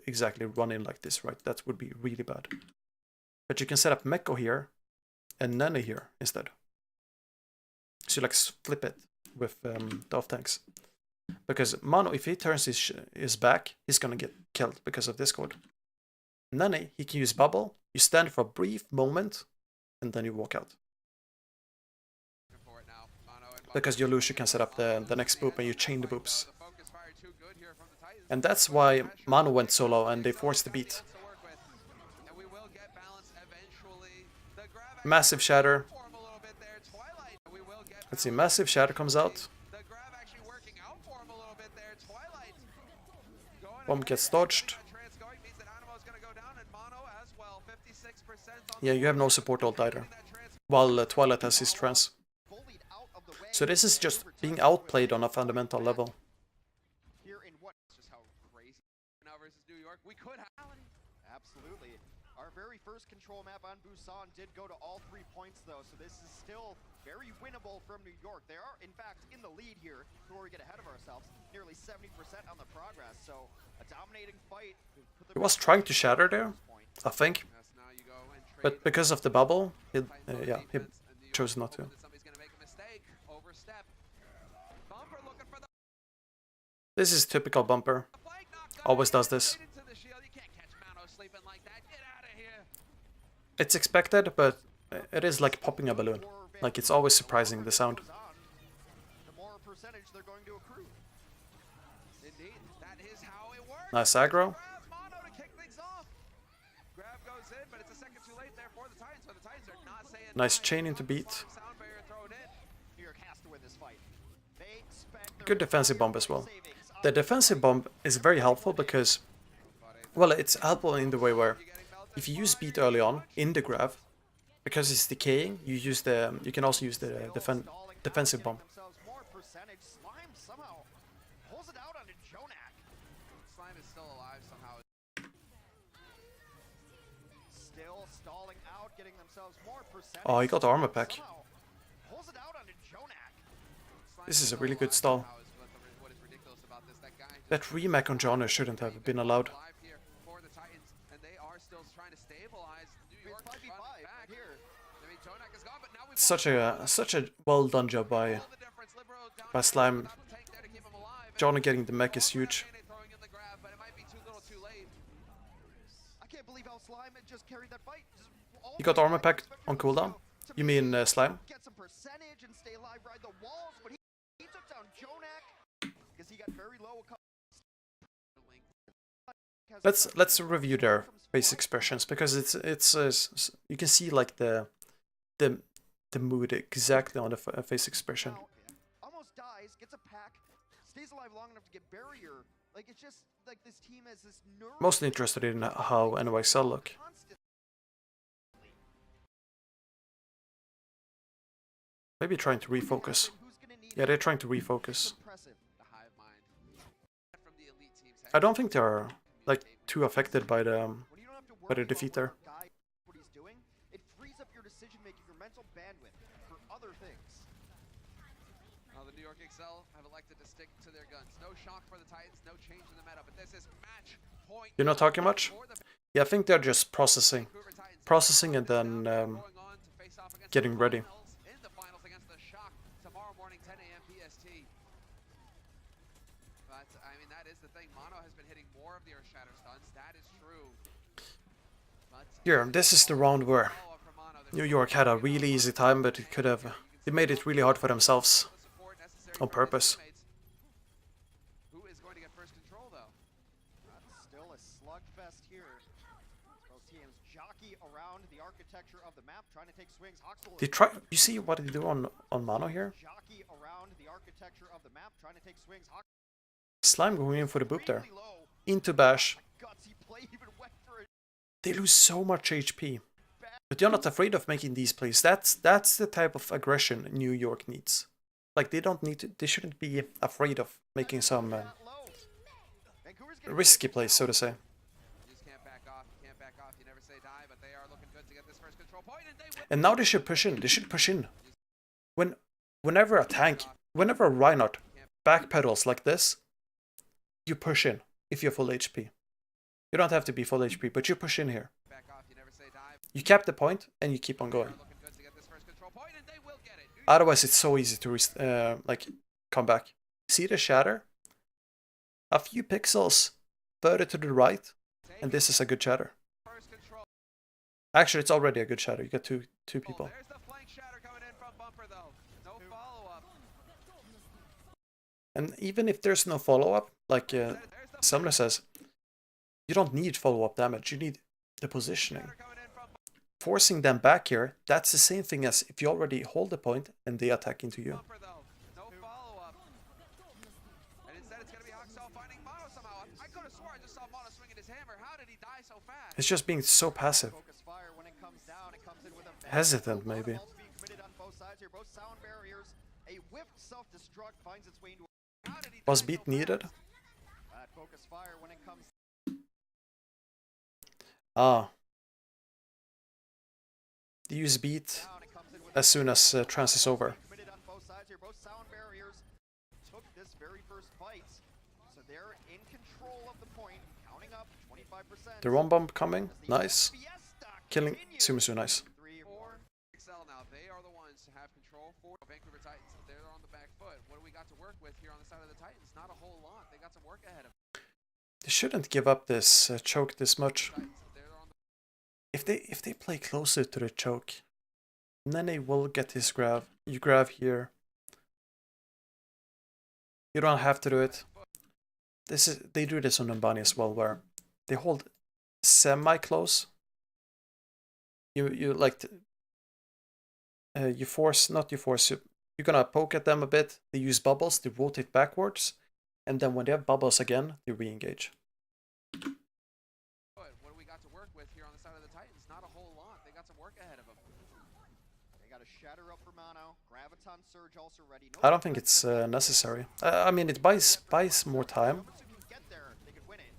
exactly run in like this, right? That would be really bad. But you can set up Meko here and Nene here instead. So you like flip it with the off tanks. Because Mano, if he turns his back, he's gonna get killed because of this code. Nene, he can use bubble, you stand for a brief moment, and then you walk out. Because your Lucio can set up the next boop and you chain the boops. And that's why Mano went solo and they forced the beat. Massive Shatter. Let's see, Massive Shatter comes out. Bomb gets dodged. Yeah, you have no support ult either. While Twilight has his trance. So this is just being outplayed on a fundamental level. Absolutely. Our very first control map on Busan did go to all 3 points though, so this is still very winnable from New York. They are, in fact, in the lead here before we get ahead of ourselves. Nearly 70% on the progress, so a dominating fight. He was trying to shatter there, I think. But because of the bubble, he chose not to. This is typical Bumper. Always does this. It's expected, but it is like popping a balloon. Like, it's always surprising, the sound. Nice aggro. Nice chain into beat. Good defensive bomb as well. The defensive bomb is very helpful because, well, it's helpful in the way where if you use beat early on in the grab, because it's decaying, you can also use the defensive bomb. Oh, he got armor pack. This is a really good stall. That remake on Jono shouldn't have been allowed. Such a well done job by Slime. Jono getting the mech is huge. He got armor pack on cooldown. You mean Slime? Let's review their face expressions, because it's you can see like the mood exactly on the face expression. Almost dies, gets a pack, stays alive long enough to get barrier. Like, it's just like this team has this nerve. Mostly interested in how NYXL look. Maybe trying to refocus. Yeah, they're trying to refocus. I don't think they're like too affected by the defeat there. What he's doing, it frees up your decision making, your mental bandwidth for other things. Well, the NYXL have elected to stick to their guns. No shock for the Titans, no change in the meta, but this is match point. You're not talking much? Yeah, I think they're just processing and then getting ready. In the finals against the Shock tomorrow morning, 10 a.m. PST. But I mean, that is the thing. Mono has been hitting more of the Earth Shatter stuns. That is true. But Here, this is the round where New York had a really easy time, but it could have. They made it really hard for themselves on purpose. Who is going to get first control, though? Still a slugfest here. Both teams jockey around the architecture of the map, trying to take swings. They try. You see what they do on Mono here? Jockey around the architecture of the map, trying to take swings. Slime going in for the boop there. Into bash. Gutsy play, even went for it. They lose so much HP. But they're not afraid of making these plays. That's the type of aggression New York needs. Like, they don't need to. They shouldn't be afraid of making some risky plays, so to say. You just can't back off. You can't back off. You never say die, but they are looking good to get this first control point, and they will. And now they should push in. They should push in. Whenever a tank, whenever a Reinhardt backpedals like this, you push in if you're full HP. You don't have to be full HP, but you push in here. Back off. You never say die. You cap the point and you keep on going. Looking good to get this first control point, and they will get it. Otherwise, it's so easy to like come back. See the shatter? A few pixels further to the right, and this is a good shatter. First control. Actually, it's already a good shatter. You got two people. There's the flank shatter coming in from Bumper, though. No follow-up. And even if there's no follow-up, like Sumner says, you don't need follow-up damage. You need the positioning. Forcing them back here, that's the same thing as if you already hold the point and they attack into you. Bumper, though. No follow-up. And instead, it's going to be Oxel finding Mono somehow. I could have swore I just saw Mono swinging his hammer. How did he die so fast? It's just being so passive. Focus fire when it comes down. It comes in with a Hesitant, maybe. Balls being committed on both sides here. Both sound barriers. A whiffed self-destruct finds its way into. How did he Was die beat so needed? That focus fire when it comes. Ah. They use beat Down, it comes in with as soon as trance is over. committed on both sides here. Both sound barriers took this very first fight, so they're in control of the point, counting up 25%. The one bump coming, nice. Fiesta Killing continues. Sumisu, nice. 3 or 4. NYXL now, they are the ones to have control for Vancouver Titans. They're on the back foot. What do we got to work with here on the side of the Titans? Not a whole lot. They got some work ahead of them. They shouldn't give up this choke this much. Titans, they're on the If they play closer to the choke, then they will get his grab. You grab here. You don't have to do it. They do this on Numbani as well, where they hold semi close. You like you force, not you force. You're gonna poke at them a bit. They use bubbles. They rotate backwards, and then when they have bubbles again, they re-engage. foot. What do we got to work with here on the side of the Titans? Not a whole lot. They got some work ahead of them. They got a shatter up for Mono. Graviton Surge also ready. No I don't think it's necessary. I mean, it buys more time, Moments you can get there, they could win it.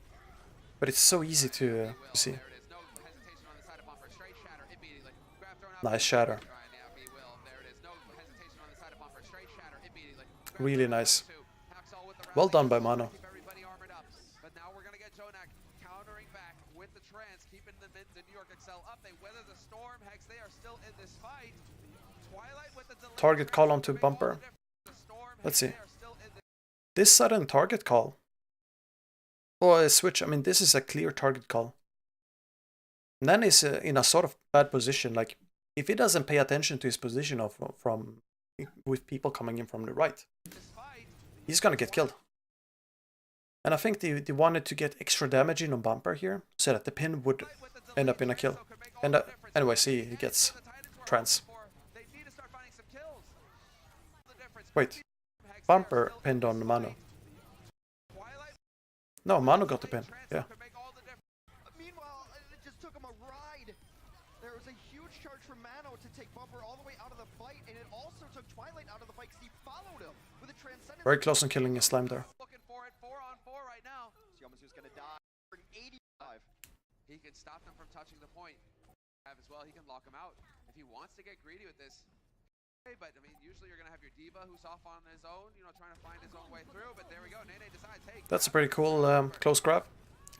but it's so easy to see. There it is. No hesitation on the side of Bumper. Straight shatter immediately. Grab thrown out. Nice shatter. Right now, he will. There it is. No hesitation on the side of Bumper. Straight shatter immediately. Really nice. Haxall with the Well rally. done by Mono. Keep everybody armored up. But now we're gonna get Jonak countering back with the trance, keeping the NYXL up. They weather the storm. Hex, they are still in this fight. Twilight with the delay. Target call onto Bumper. The storm, Let's Hex, see. they are still in this. This sudden target call. Or a switch, I mean, this is a clear target call. Nan is in a sort of bad position. Like, if he doesn't pay attention to his position with people coming in from the right, This fight. he's gonna get killed. And I think they wanted to get extra damage in on Bumper here, so that the pin would end up in a kill. And anyways, he gets trans. Wait, Bumper pinned on Mano. No, Mano got the pin, yeah. Meanwhile, it just took him a ride. There was a huge charge from Mano to take Bumper all the way out of the fight, and it also took Twilight out of the fight because he followed him with a transcendence. Very close on killing a Slime there. Looking for it, 4-on-4 right now. Yamazu's gonna die. 85. He can stop them from touching the point. As well, he can lock him out if he wants to get greedy with this. Okay, but I mean, usually you're gonna have your diva who's off on his own, you know, trying to find his own way through. But there we go. Nene decides, hey, That's a pretty cool close grab.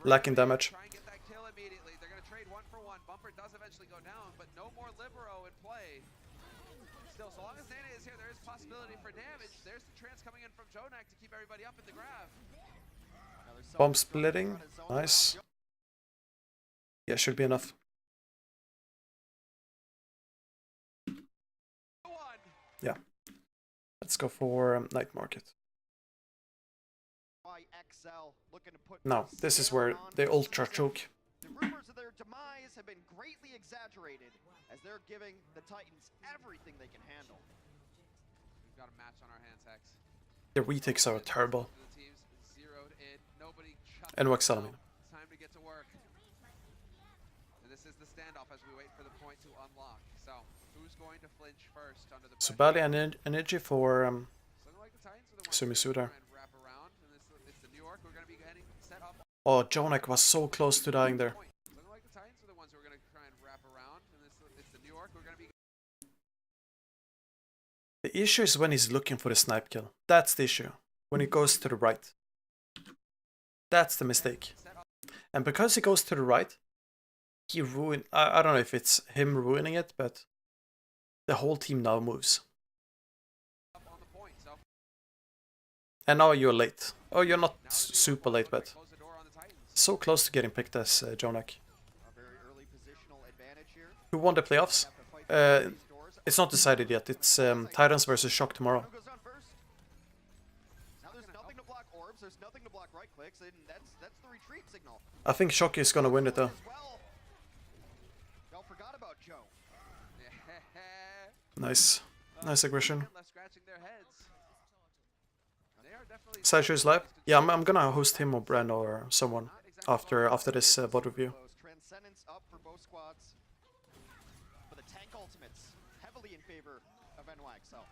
Lacking damage. Try and get that kill immediately. They're gonna trade 1-for-1. Bumper does eventually go down, but no more Libero in play. Still, so long as Nene is here, there is possibility for damage. There's the trance coming in from Jonak to keep everybody up in the grab. Bomb splitting, nice. Yeah, should be enough. Yeah. Let's go for Night Market. NYXL looking to put Now, this is where they ultra choke. The rumors of their demise have been greatly exaggerated as they're giving the Titans everything they can handle. We've got a match on our hands, Hex. The retakes are terrible. The team's zeroed in. Nobody NYXL, I mean. It's time to get to work. And this is the standoff as we wait for the point to unlock. So, who's going to flinch first under the So barely an energy for Sumisu there. Oh, Jonak was so close to dying there. The issue is when he's looking for the snipe kill. That's the issue. When he goes to the right. That's the mistake. And because he goes to the right, he ruined... I don't know if it's him ruining it, but the whole team now moves. And now you're late. Oh, you're not super late, but so close to getting picked as Jonak. Who won the playoffs? It's not decided yet. It's Titans versus Shock tomorrow. I think Shock is gonna win it though. Nice. Nice aggression. Sideshow is live? Yeah, I'm gonna host him or Brand or someone after this VOD review. Transcendence up for both squads. But the tank ultimates heavily in favor of NYXL.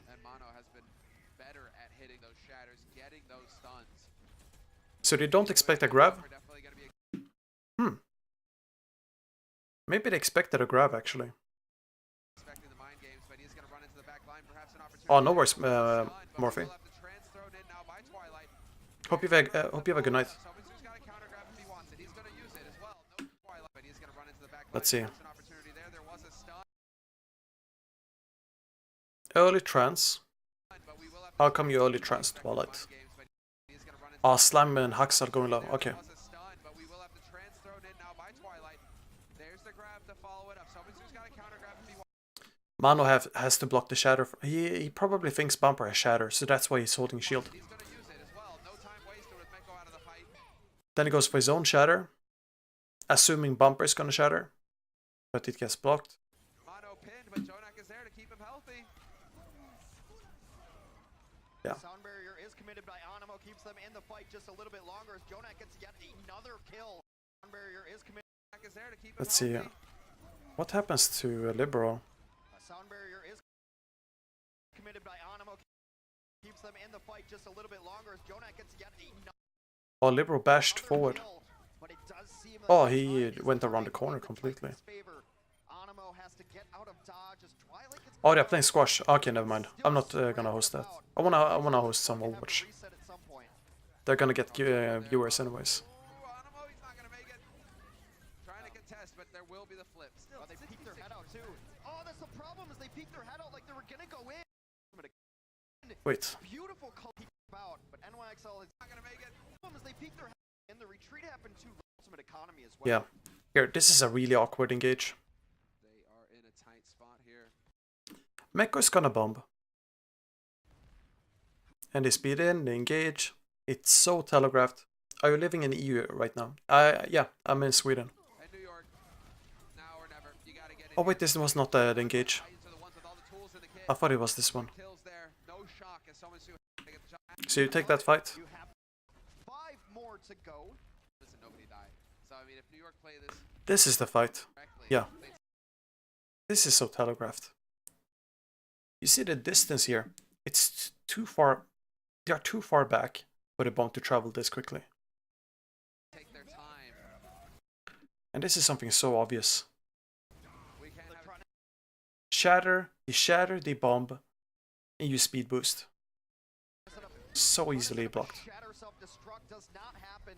And Mano has been better at hitting those shatters, getting those stuns. So they don't expect a grab? Maybe they expected a grab actually. Oh, no worries, Morphe. Hope you have a good night. Let's see. Early trance. How come you early trance, Twilight? Oh, Slime and Hux are going low. Okay. Mano has to block the shatter. He probably thinks Bumper has shatter, so that's why he's holding shield. Then he goes for his own shatter, assuming Bumper is gonna shatter, but it gets blocked. Yeah. Sound barrier is committed by Animo, keeps them in the fight just a little bit longer as Jonak gets yet another kill. Sound barrier is committed. Let's see. What happens to Libero? Sound barrier is committed by Animo, keeps them in the fight just a little bit longer as Jonak gets yet another. Oh, Libero bashed forward. Oh, he went around the corner completely. Oh, they're playing squash. Okay, never mind. I'm not gonna host that. I wanna host some Overwatch. They're gonna get viewers anyways. They peeked their head out too. Oh, that's the problem is they peeked their head out like they were gonna go in. Wait. Beautiful call out, but NYXL is not gonna make it. The problem is they peeked their head and the retreat happened to ultimate economy as well. Yeah. Here, this is a really awkward engage. They are in a tight spot here. Mekko is gonna bomb. And they speed in, they engage. It's so telegraphed. Are you living in the EU right now? Yeah, I'm in Sweden. And New York, now or never. You gotta get in Oh here. wait, this was not the engage. Titans are the ones with all the tools in the kit. I thought it was this one. Kills there. No shock as someone to get the shot. So you take that fight? You have 5 more to go. Listen, nobody died. So I mean, if New York play this This is the fight. correctly, Yeah. they This is so telegraphed. You see the distance here? It's too far. They are too far back for the bomb to travel this quickly. take their time. And this is something so obvious. We can't have it. Shatter, the bomb, and you speed boost. So easily blocked. Shatter self-destruct does not happen.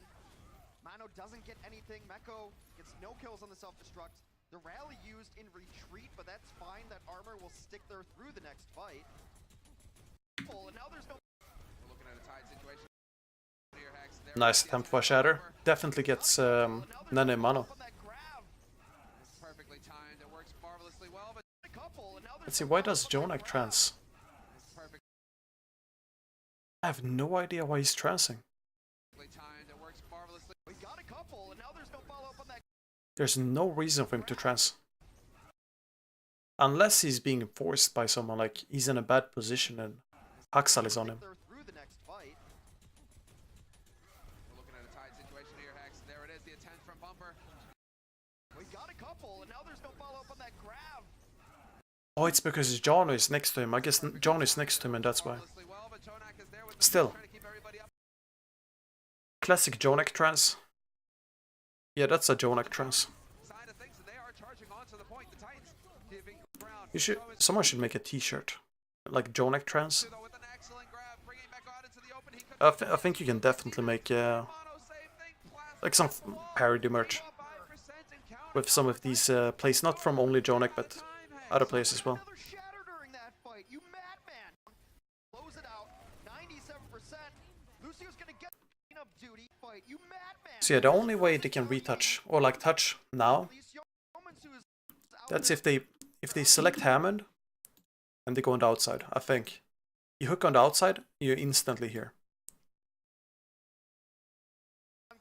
Mano doesn't get anything. Meko gets no kills on the self-destruct. The rally used in retreat, but that's fine. That armor will stick there through the next fight. And now there's no. We're looking at a tied situation. Clear hacks there. Nice attempt for Shatter. Definitely gets Nene Mano. On that grab. It's perfectly timed. It works marvelously well, but A couple, and now there's Let's see, why does Jonak trance? it's perfectly I have no idea why he's trancing. timed. It works marvelously. We got a couple, and now there's no follow-up on that. There's no reason for him to trance. Unless he's being forced by someone, like he's in a bad position and Haxal is on him. They're through the next fight. We're looking at a tied situation here, Hex. There it is, the attempt from Bumper. We got a couple, and now there's no follow-up on that grab. Oh, it's because John is next to him. I guess John is next to him and that's why. Marvelously well, but Jonak is there with the Still. trying to keep everybody up. Classic Jonak trance. Yeah, that's a Jonak trance. Side of things, and they are charging on to the point. The Titans giving ground. Someone should make a t-shirt. Like Jonak trance. Though with an excellent grab, bringing back out into the open. He could I think you can definitely make mono save thing. Plasma like some off the wall. parody merch 5% encounter. with some of these plays, not from only Jonak but Time, Hex. other players as well. Another shatter during that fight. You madman. Close it out. 97%. Lucio's gonna get cleanup duty. Fight. You madman. So yeah, the only way they can retouch or like touch now, that's if they select Hammond and they go on the outside. I think you hook on the outside, you're instantly here.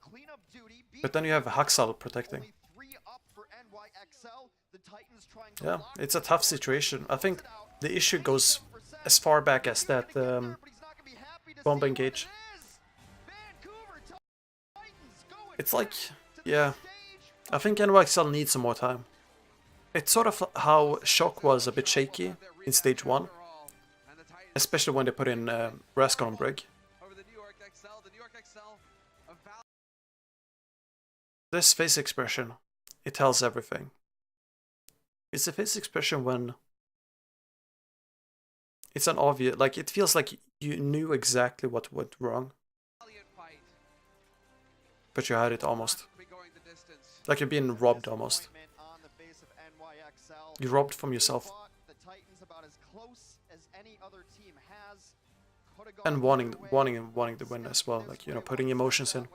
Cleanup duty. But then you have Haxal protecting. Only 3 up for NYXL. The Titans trying to Yeah, lock it's a it tough down. situation. I think Close it out. the issue goes 97%. as far back as that He's gonna get there, but he's not gonna be happy to bomb see what engage. it is. Vancouver Titans going It's like, back to the yeah, stage. I think NYXL needs some more time. It's sort of how Shock was a bit shaky in stage 1, And the Titans especially when they put in Rascal on Brig. over the New York XL. The New York XL of Val. This face expression, it tells everything. It's a face expression when it's an obvious, like it feels like you knew exactly what went wrong, Valiant fight. but you had it almost. Be going the distance. Like you're being robbed almost. Disappointment on the face of NYXL. You robbed from They yourself. fought the Titans about as close as any other team has. Coulda gone And wanting their way. wanting the win as well, like, you know, putting emotions in.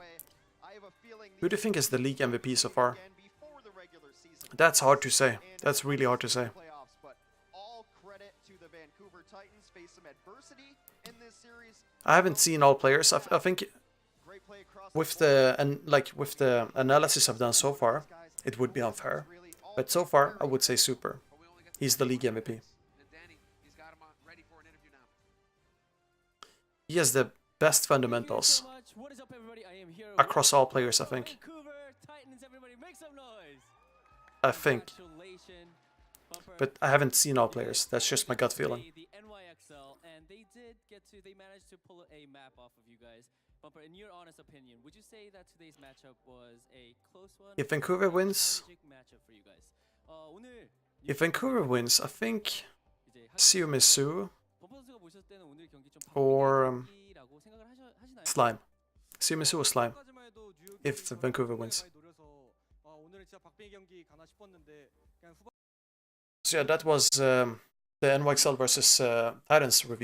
I have a feeling Who do you think is the league MVP so far? again before the regular season. That's hard to say. That's really hard to say. Playoffs, but all credit to the Vancouver Titans. Face some adversity in this series. I haven't seen all players. I think Great play across with board. with the analysis I've done so far, it would be unfair. But so far, I would say Super. But we only get He's the league MVP. And Danny, he's got him on, ready for an interview now. He has the best fundamentals What is up, everybody? I am here across all players, I think. Vancouver Titans. Everybody, make some noise. I think. Congratulations, Bumper. But I haven't seen all players. That's just my gut feeling. The NYXL, and they managed to pull a map off of you guys. Bumper, in your honest opinion, would you say that today's matchup was a close one? If Vancouver or a wins, strategic matchup for you guys? 오늘 if Vancouver wins, I think 이제 Siumisu 범퍼 선수가 보셨을 때는 오늘 경기 좀 or 경기라고 생각을 하시나요? Slime. Siumisu or Slime. 까지만 해도 뉴욕이 If Vancouver wins. 많이 노려서 오늘은 진짜 박빙 경기 가나 싶었는데 그냥 후반 So yeah, that was the NYXL versus Titans review.